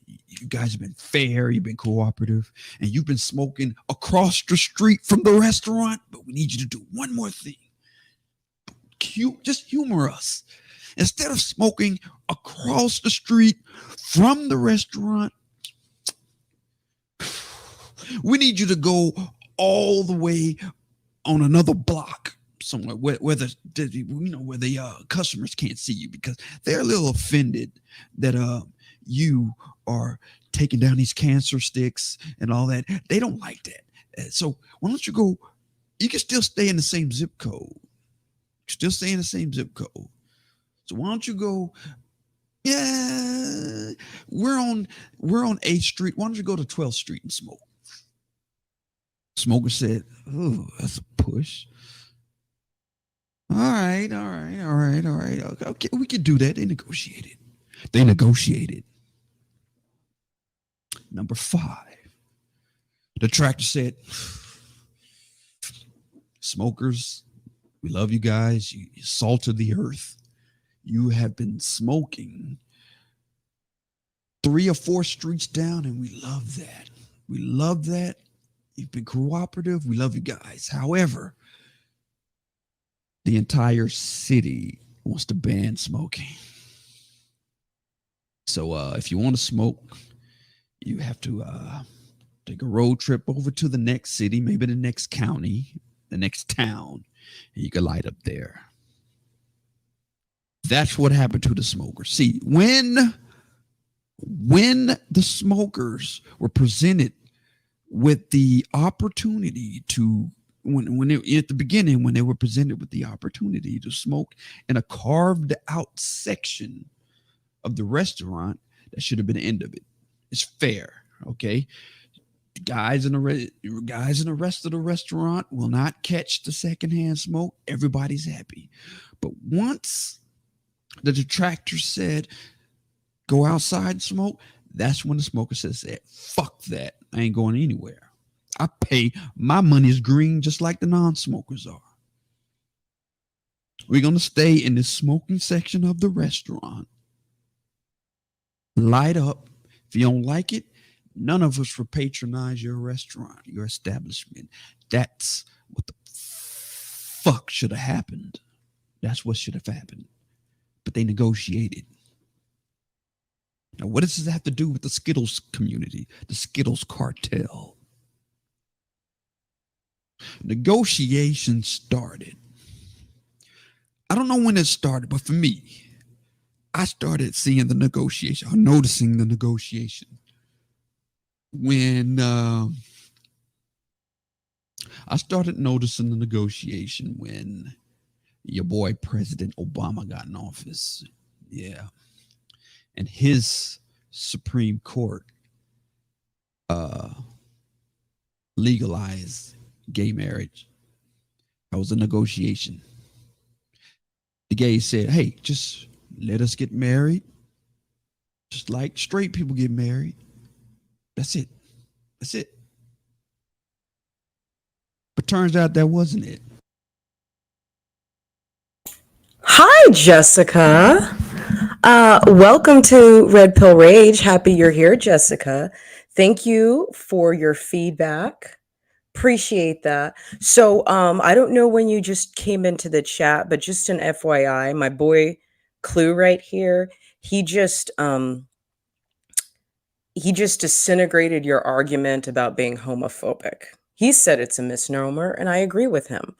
fair. You've been cooperative, and you've been smoking across the street from the restaurant. But we need you to do one more thing. Just humor us. Instead of smoking across the street from the restaurant, we need you to go all the way on another block somewhere where the customers can't see you, because they're a little offended that you are taking down these cancer sticks and all that. They don't like that. So why don't you go? You can still stay in the same zip code. So why don't you go? Yeah, we're on 8th Street. Why don't you go to 12th Street and smoke? Smoker said, "Oh, that's a push." All right. Okay, we could do that. They negotiated. Number 5, the detractor said, "Smokers, we love you guys. You salt of the earth. You have been smoking 3 or 4 streets down, and we love that. You've been cooperative. We love you guys. However, the entire city wants to ban smoking. So if you want to smoke, You have to take a road trip over to the next city, maybe the next county, the next town, and you can light up there. That's what happened to the smokers. See, when the smokers were presented with the opportunity to, when they, at the beginning, when they were presented with the opportunity to smoke in a carved out section of the restaurant, that should have been the end of it. It's fair, okay? Guys in the rest of the restaurant will not catch the secondhand smoke. Everybody's happy. But once the detractor said, go outside and smoke, that's when the smoker said, fuck that. I ain't going anywhere. I pay, my money is green just like the non-smokers are. We're going to stay in the smoking section of the restaurant. Light up. If you don't like it, none of us will patronize your restaurant, your establishment. That's what the fuck should have happened. That's what should have happened. But they negotiated. Now, what does this have to do with the Skittles community, the Skittles cartel? Negotiations started. I don't know when it started, but for me, I started seeing the negotiation, or noticing the negotiation when I started noticing the negotiation when your boy President Obama got in office. Yeah. And his Supreme Court legalized gay marriage. That was a negotiation. The gays said, hey, just let us get married. Just like straight people get married. That's it. That's it. But turns out that wasn't it. Hi, Jessica. Welcome to Red Pill Rage. Happy you're here, Jessica. Thank you for your feedback. Appreciate that. So I don't know when you just came into the chat, but just an FYI, my boy Clue right here, he just disintegrated your argument about being homophobic. He said it's a misnomer, and I agree with him.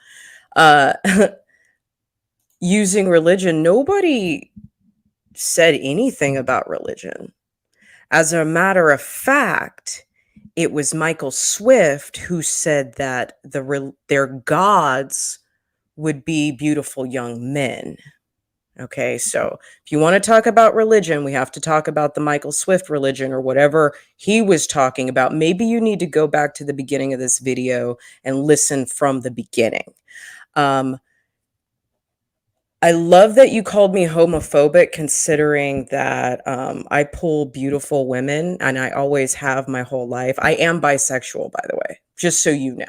Using religion, nobody said anything about religion. As a matter of fact, it was Michael Swift who said that their gods would be beautiful young men. Okay, so if you want to talk about religion, we have to talk about the Michael Swift religion or whatever he was talking about. Maybe you need to go back to the beginning of this video and listen from the beginning. I love that you called me homophobic, considering that I pull beautiful women, and I always have my whole life. I am bisexual, by the way, just so you know.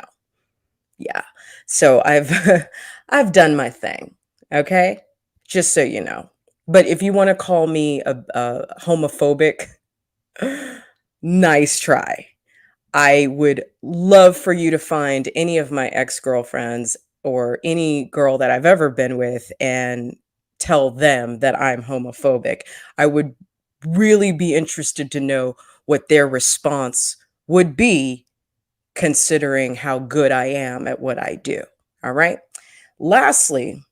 Yeah, so I've done my thing. Okay, just so you know. But if you want to call me a homophobic, nice try. I would love for you to find any of my ex-girlfriends or any girl that I've ever been with and tell them that I'm homophobic. I would really be interested to know what their response would be, considering how good I am at what I do. All right. Lastly,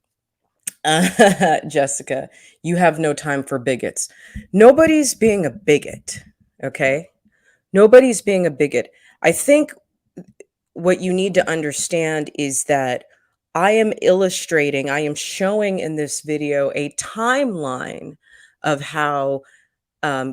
Jessica, you have no time for bigots. Nobody's being a bigot. Okay. Nobody's being a bigot. I think what you need to understand is that I am showing in this video a timeline of how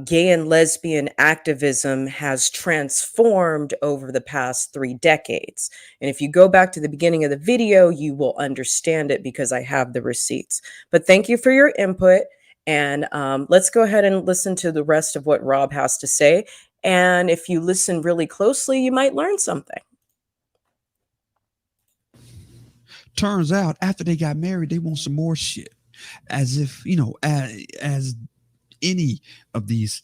gay and lesbian activism has transformed over the past 3 decades. And if you go back to the beginning of the video, you will understand it because I have the receipts. But thank you for your input. And let's go ahead and listen to the rest of what Rob has to say. And if you listen really closely, you might learn something. Turns out after they got married, they want some more shit. As if, as any of these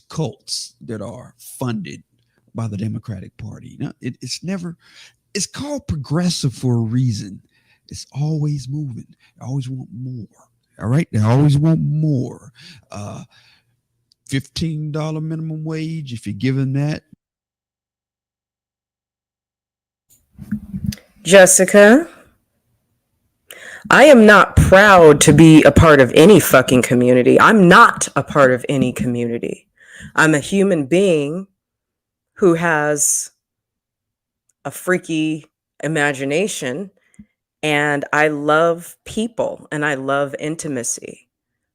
cults that are funded by the Democratic Party. It's called progressive for a reason. It's always moving. They always want more. All right. They always want more. $15 minimum wage, if you're given that. Jessica, I am not proud to be a part of any fucking community. I'm not a part of any community. I'm a human being who has a freaky imagination, and I love people and I love intimacy.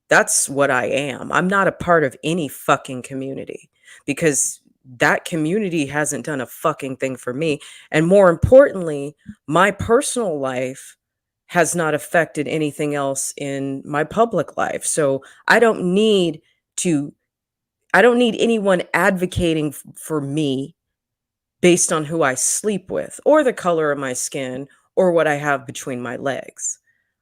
That's what I am. I'm not a part of any fucking community because that community hasn't done a fucking thing for me. And more importantly, my personal life has not affected anything else in my public life. So I don't need to, I don't need anyone advocating for me based on who I sleep with or the color of my skin or what I have between my legs.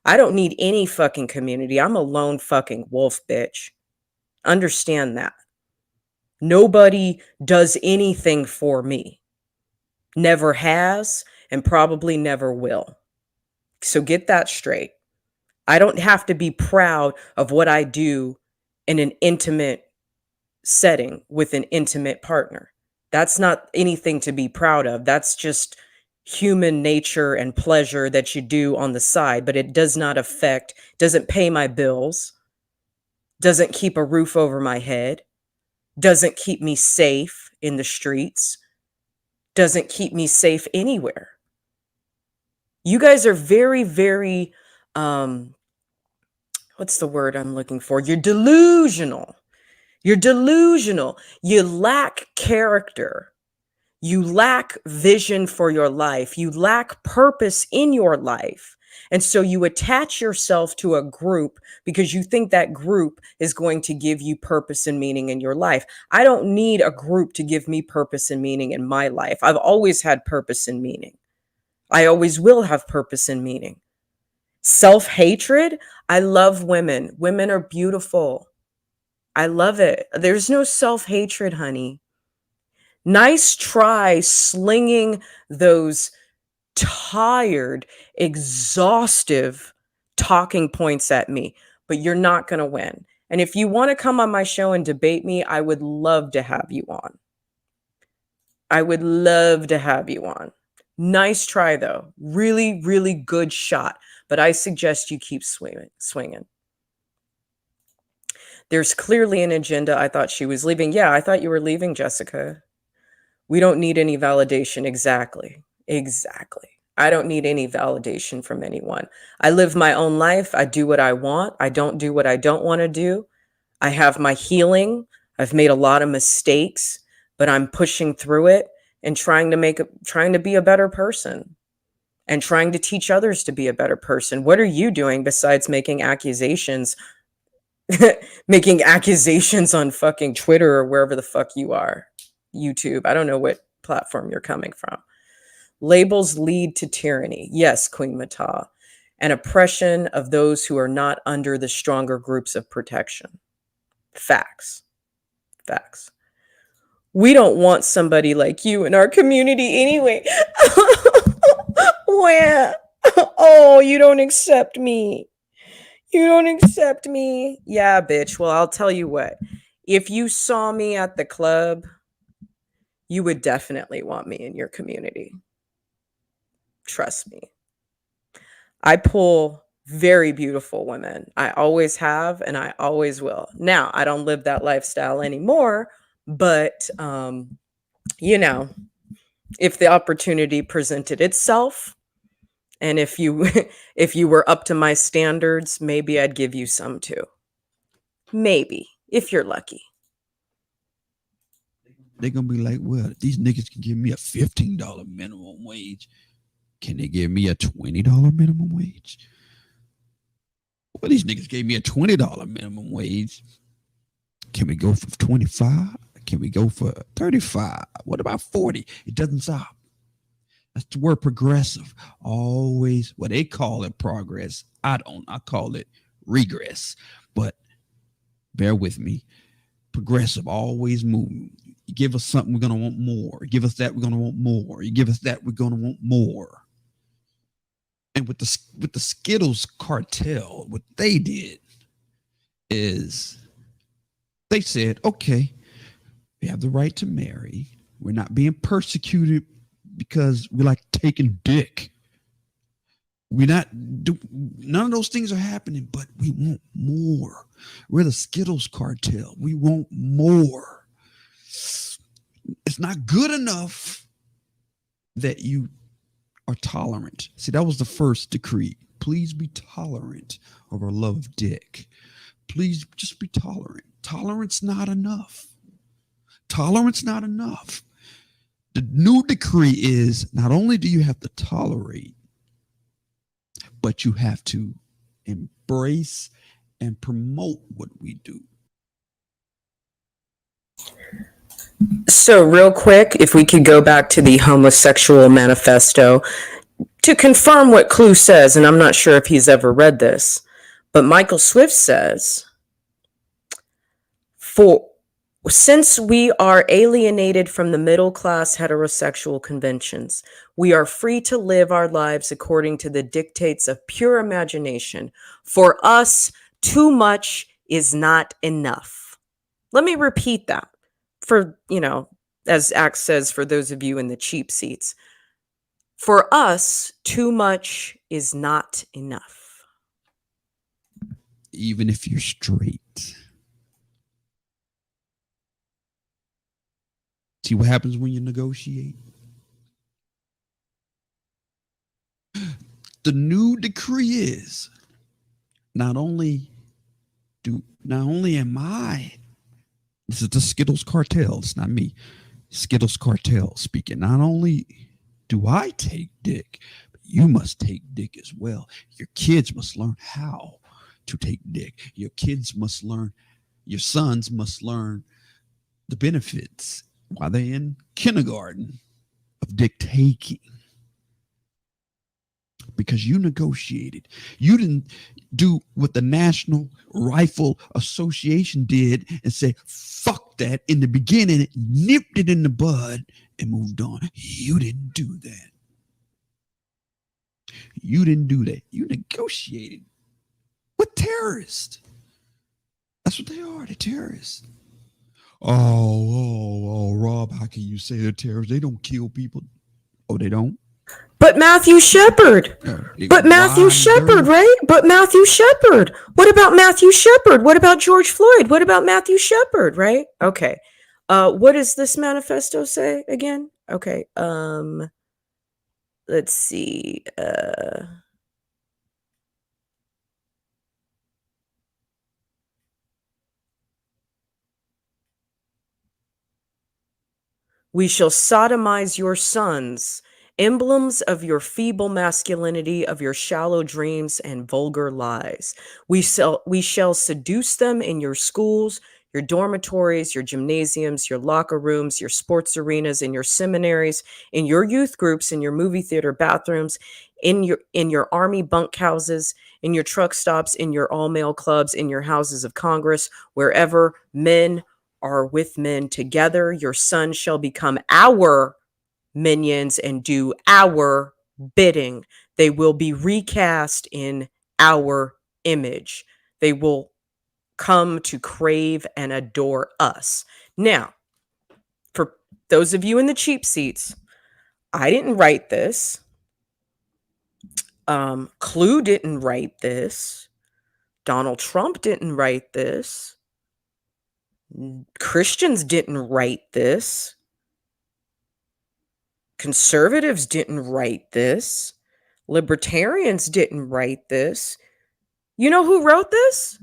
I don't need any fucking community. I'm a lone fucking wolf, bitch. Understand that. Nobody does anything for me. Never has and probably never will. So get that straight. I don't have to be proud of what I do in an intimate setting with an intimate partner. That's not anything to be proud of. That's just human nature and pleasure that you do on the side, but it does not affect, doesn't pay my bills, doesn't keep a roof over my head, doesn't keep me safe in the streets, doesn't keep me safe anywhere. You guys are very, very, what's the word I'm looking for? You're delusional. You're delusional. You lack character. You lack vision for your life. You lack purpose in your life. And so you attach yourself to a group because you think that group is going to give you purpose and meaning in your life. I don't need a group to give me purpose and meaning in my life. I've always had purpose and meaning. I always will have purpose and meaning. Self-hatred. I love women. Women are beautiful. I love it. There's no self-hatred, honey. Nice try slinging those tired, exhaustive talking points at me, but you're not going to win. And if you want to come on my show and debate me, I would love to have you on. I would love to have you on. Nice try, though. Really, really good shot. But I suggest you keep swinging. There's clearly an agenda. I thought she was leaving. Yeah, I thought you were leaving, Jessica. We don't need any validation. Exactly. I don't need any validation from anyone. I live my own life. I do what I want. I don't do what I don't want to do. I have my healing. I've made a lot of mistakes, but I'm pushing through it and trying to be a better person and trying to teach others to be a better person. What are you doing besides making accusations on fucking Twitter or wherever the fuck you are? YouTube. I don't know what platform you're coming from. Labels lead to tyranny. Yes, Queen Mata. And oppression of those who are not under the stronger groups of protection. Facts. We don't want somebody like you in our community anyway. Where? Oh, you don't accept me. Yeah, bitch. Well, I'll tell you what. If you saw me at the club, you would definitely want me in your community. Trust me. I pull very beautiful women. I always have, and I always will. Now, I don't live that lifestyle anymore, but, if the opportunity presented itself, and if you were up to my standards, maybe I'd give you some too. Maybe, if you're lucky. They're going to be like, well, these niggas can give me a $15 minimum wage. Can they give me a $20 minimum wage? Well, these niggas gave me a $20 minimum wage. Can we go for 25? Can we go for 35? What about 40? It doesn't stop. That's the word progressive. Always, well, they call it progress. I don't. I call it regress. But bear with me. Progressive, always moving. You give us something, we're going to want more. You give us that, we're going to want more. You give us that, we're going to want more. And with the Skittles cartel, what they did is They said, okay, we have the right to marry. We're not being persecuted because we like taking dick. None of those things are happening, but we want more. We're the Skittles cartel. We want more. It's not good enough that you are tolerant. See, that was the first decree. Please be tolerant of our love of dick. Please just be tolerant. Tolerance not enough. Tolerance not enough. The new decree is not only do you have to tolerate, but you have to embrace and promote what we do. So real quick, if we could go back to the homosexual manifesto to confirm what Clue says, and I'm not sure if he's ever read this, but Michael Swift says, since we are alienated from the middle-class heterosexual conventions, we are free to live our lives according to the dictates of pure imagination. For us, too much is not enough. Let me repeat that for, as Axe says, for those of you in the cheap seats. For us, too much is not enough. Even if you're straight. See what happens when you negotiate? The new decree is not only am I, this is the Skittles cartel, it's not me, Skittles cartel speaking, not only do I take dick, but you must take dick as well. Your kids must learn how to take dick. Your sons must learn the benefits while they're in kindergarten of dick taking. Because you negotiated. You didn't do what the National Rifle Association did and say, fuck that in the beginning, nipped it in the bud and moved on. You didn't do that. You didn't do that. You negotiated with terrorists. That's what they are. They're terrorists. Oh, Rob, how can you say they're terrorists? They don't kill people. Oh, they don't? But Matthew Shepard. But Matthew Shepard, right? But Matthew Shepard. What about Matthew Shepard? What about George Floyd? What about Matthew Shepard, right? Okay. What does this manifesto say again? Okay. Let's see. We shall sodomize your sons, emblems of your feeble masculinity, of your shallow dreams and vulgar lies. We shall seduce them in your schools, your dormitories, your gymnasiums, your locker rooms, your sports arenas, in your seminaries, in your youth groups, in your movie theater bathrooms, in your army bunkhouses, in your truck stops, in your all-male clubs, in your houses of Congress, wherever men are with men together. Your sons shall become our minions and do our bidding. They will be recast in our image. They will come to crave and adore us. Now, for those of you in the cheap seats, I didn't write this. Clue didn't write this. Donald Trump didn't write this. Christians didn't write this. Conservatives didn't write this. Libertarians didn't write this. You know who wrote this?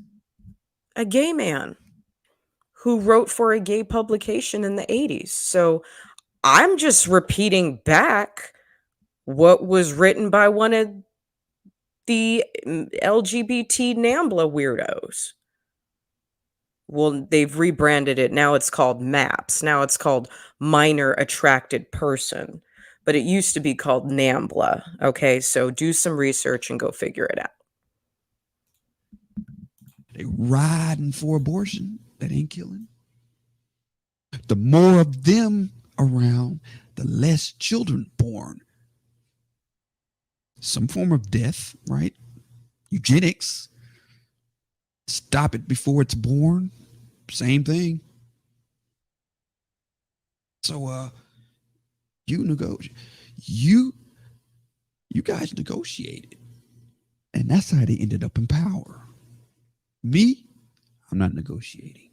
A gay man who wrote for a gay publication in the 80s. So I'm just repeating back what was written by one of the LGBT NAMBLA weirdos. Well, they've rebranded it. Now it's called MAPS. Now it's called Minor Attracted Person. But it used to be called NAMBLA. Okay, so do some research and go figure it out. They riding for abortion. That ain't killing. The more of them around, the less children born. Some form of death, right? Eugenics. Stop it before it's born. Same thing. So you guys negotiated. And that's how they ended up in power. Me, I'm not negotiating.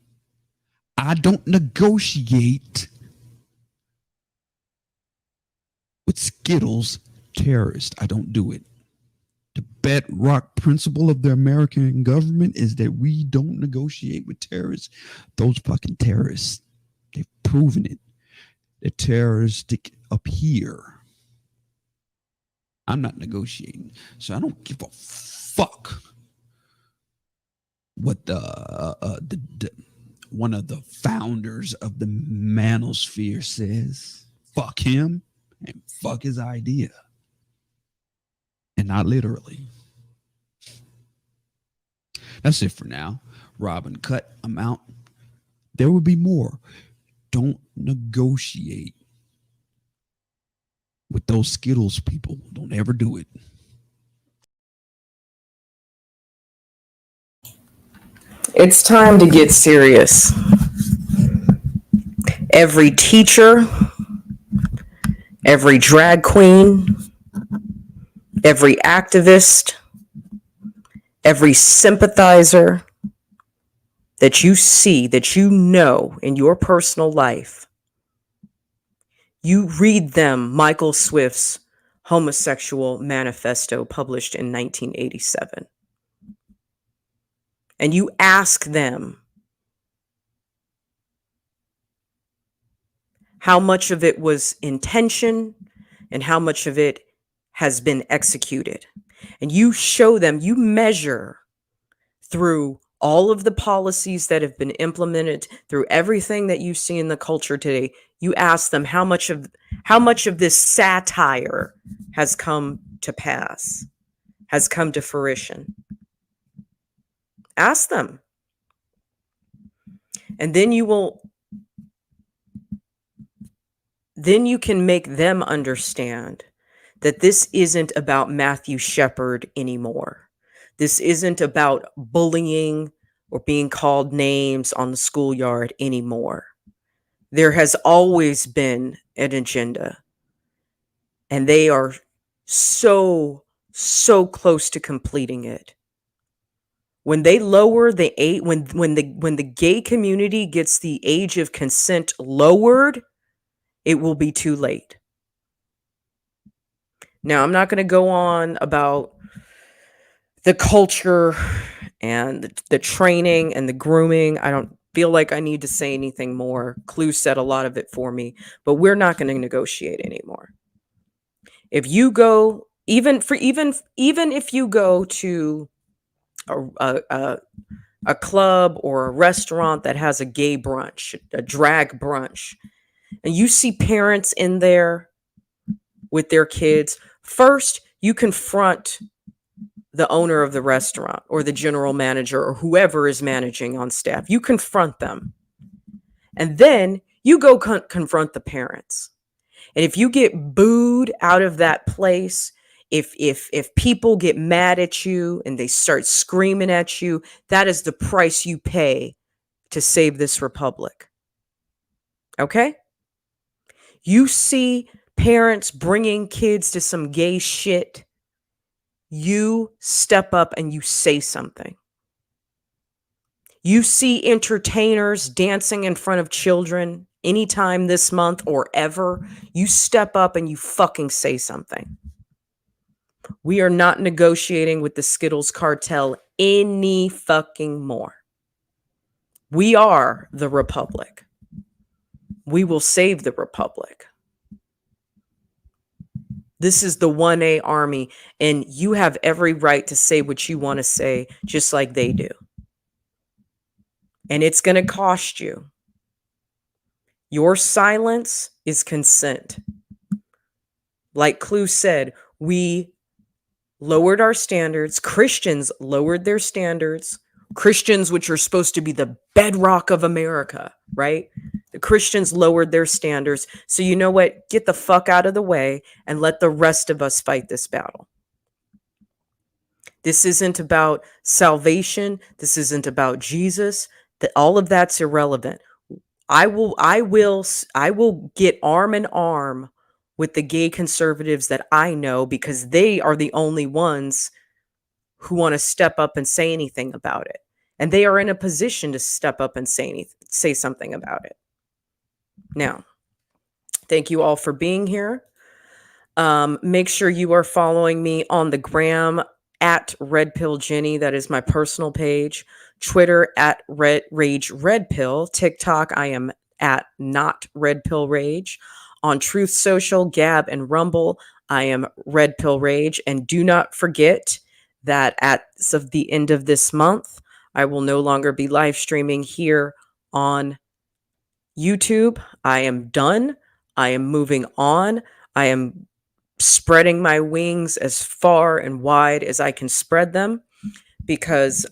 I don't negotiate with Skittles terrorists. I don't do it. The bedrock principle of the American government is that we don't negotiate with terrorists. Those fucking terrorists, they've proven it. They're terroristic up here. I'm not negotiating. So I don't give a fuck what the one of the founders of the manosphere says. Fuck him and fuck his idea. And not literally. That's it for now. Robin, cut. I'm out. There will be more. Don't negotiate with those Skittles people. Don't ever do it. It's time to get serious. Every teacher, every drag queen, every activist, every sympathizer that you see, that you know in your personal life, you read them Michael Swift's homosexual manifesto published in 1987. And you ask them how much of it was intention and how much of it has been executed. And you show them, you measure through all of the policies that have been implemented, through everything that you see in the culture today. You ask them how much of this satire has come to pass, has come to fruition. Ask them. And then you can make them understand that this isn't about Matthew Shepard anymore. This isn't about bullying or being called names on the schoolyard anymore. There has always been an agenda, and they are so close to completing it. When they lower the age, when the gay community gets the age of consent lowered, it will be too late. Now, I'm not going to go on about the culture and the training and the grooming. I don't feel like I need to say anything more. Clue said a lot of it for me, but we're not going to negotiate anymore. If you go, even if you go to a club or a restaurant that has a gay brunch, a drag brunch, and you see parents in there with their kids, first you confront the owner of the restaurant or the general manager or whoever is managing on staff. You confront them. And then you go confront the parents. And if you get booed out of that place, if people get mad at you and they start screaming at you, that is the price you pay to save this republic. Okay? You see parents bringing kids to some gay shit, you step up and you say something. You see entertainers dancing in front of children anytime this month or ever, you step up and you fucking say something. We are not negotiating with the Skittles cartel any fucking more. We are the Republic. We will save the Republic. This is the 1A Army, and you have every right to say what you want to say, just like they do. And it's going to cost you. Your silence is consent. Like Clue said, we lowered our standards. Christians lowered their standards. Christians, which are supposed to be the bedrock of America, right? The Christians lowered their standards. So you know what? Get the fuck out of the way and let the rest of us fight this battle. This isn't about salvation. This isn't about Jesus. That all of that's irrelevant. I will get arm in arm with the gay conservatives that I know, because they are the only ones who want to step up and say anything about it. And they are in a position to step up and say something about it. Now, thank you all for being here. Make sure you are following me on the gram at Red Pill Jenny. That is my personal page. Twitter at Rage Red Pill. TikTok, I am at Not Red Pill Rage. On Truth Social, Gab, and Rumble, I am Red Pill Rage. And do not forget that at the end of this month, I will no longer be live streaming here on YouTube. I am done. I am moving on. I am spreading my wings as far and wide as I can spread them, because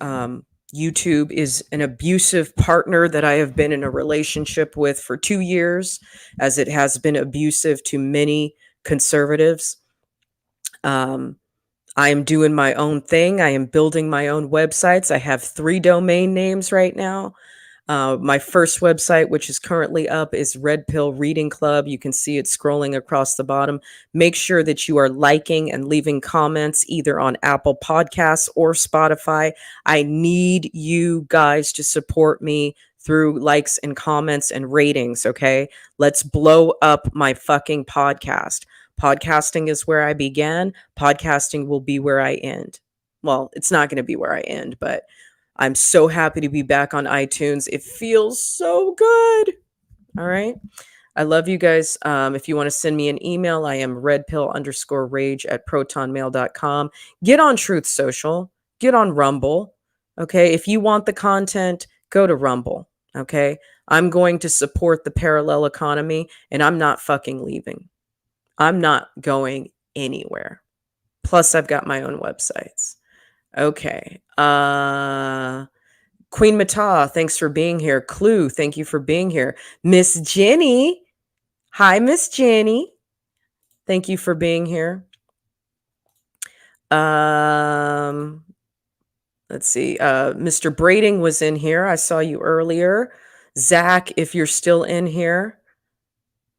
YouTube is an abusive partner that I have been in a relationship with for 2 years, as it has been abusive to many conservatives. I am doing my own thing. I am building my own websites. I have 3 domain names right now. My first website, which is currently up, is Red Pill Reading Club. You can see it scrolling across the bottom. Make sure that you are liking and leaving comments either on Apple Podcasts or Spotify. I need you guys to support me through likes and comments and ratings, okay? Let's blow up my fucking podcast. Podcasting is where I began. Podcasting will be where I end. Well, it's not going to be where I end, but I'm so happy to be back on iTunes. It feels so good. All right. I love you guys. If you want to send me an email, I am redpill_rage@protonmail.com. Get on Truth Social. Get on Rumble. Okay. If you want the content, go to Rumble. Okay. I'm going to support the parallel economy, and I'm not fucking leaving. I'm not going anywhere. Plus, I've got my own websites. Okay. Queen Mata, thanks for being here. Clue, thank you for being here. Miss Jenny. Hi, Miss Jenny. Thank you for being here. Let's see. Mr. Brading was in here. I saw you earlier. Zach, if you're still in here.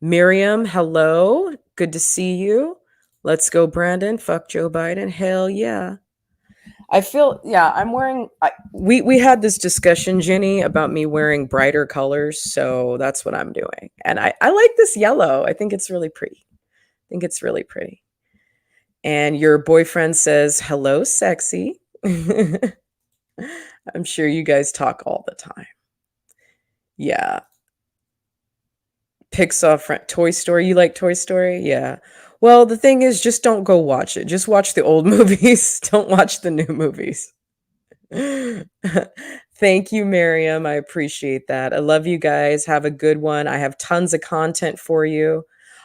Miriam, hello. Good to see you. Let's go, Brandon. Fuck Joe Biden. Hell yeah. I feel, yeah, I'm wearing, we had this discussion, Jenny, about me wearing brighter colors. So that's what I'm doing. And I like this yellow. I think it's really pretty. And your boyfriend says, hello, sexy. I'm sure you guys talk all the time. Yeah. Pixar, Toy Story. You like Toy Story? Yeah. Well, the thing is, just don't go watch it. Just watch the old movies. Don't watch the new movies. Thank you, Miriam. I appreciate that. I love you guys. Have a good one. I have tons of content for you.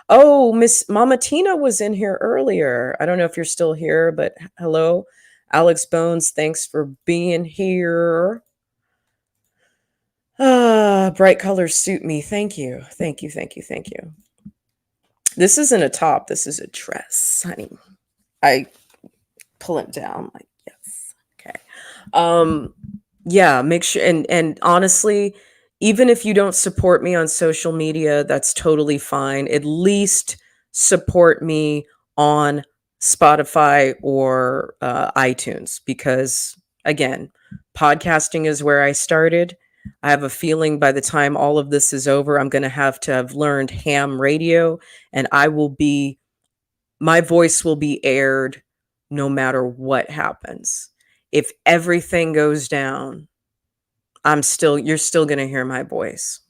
Oh, Miss Mama Tina was in here earlier. I don't know if you're still here, but hello. Alex Bones, thanks for being here. Bright colors suit me. Thank you. Thank you. This isn't a top. This is a dress, honey. I pull it down like, yes. Okay. Yeah, make sure, and honestly, even if you don't support me on social media, that's totally fine. At least support me on Spotify or iTunes, because again, podcasting is where I started. I have a feeling by the time all of this is over, I'm going to have learned ham radio, and my voice will be aired no matter what happens. If everything goes down, you're still going to hear my voice.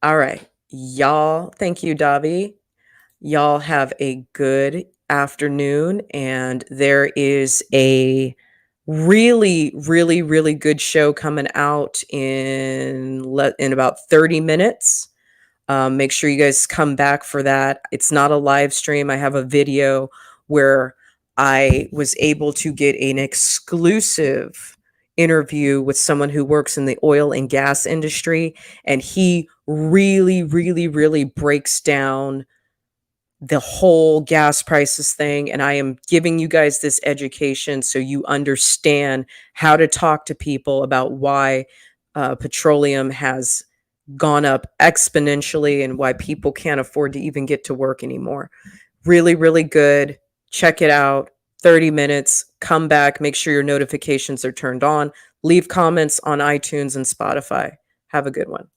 All right, y'all. Thank you, Davi. Y'all have a good afternoon. And there is a really, really, really good show coming out in about 30 minutes. Make sure you guys come back for that. It's not a live stream. I have a video where I was able to get an exclusive interview with someone who works in the oil and gas industry. And he really, really, really breaks down the whole gas prices thing. And I am giving you guys this education so you understand how to talk to people about why petroleum has gone up exponentially and why people can't afford to even get to work anymore. Really, really good. Check it out. 30 minutes. Come back. Make sure your notifications are turned on. Leave comments on iTunes and Spotify. Have a good one.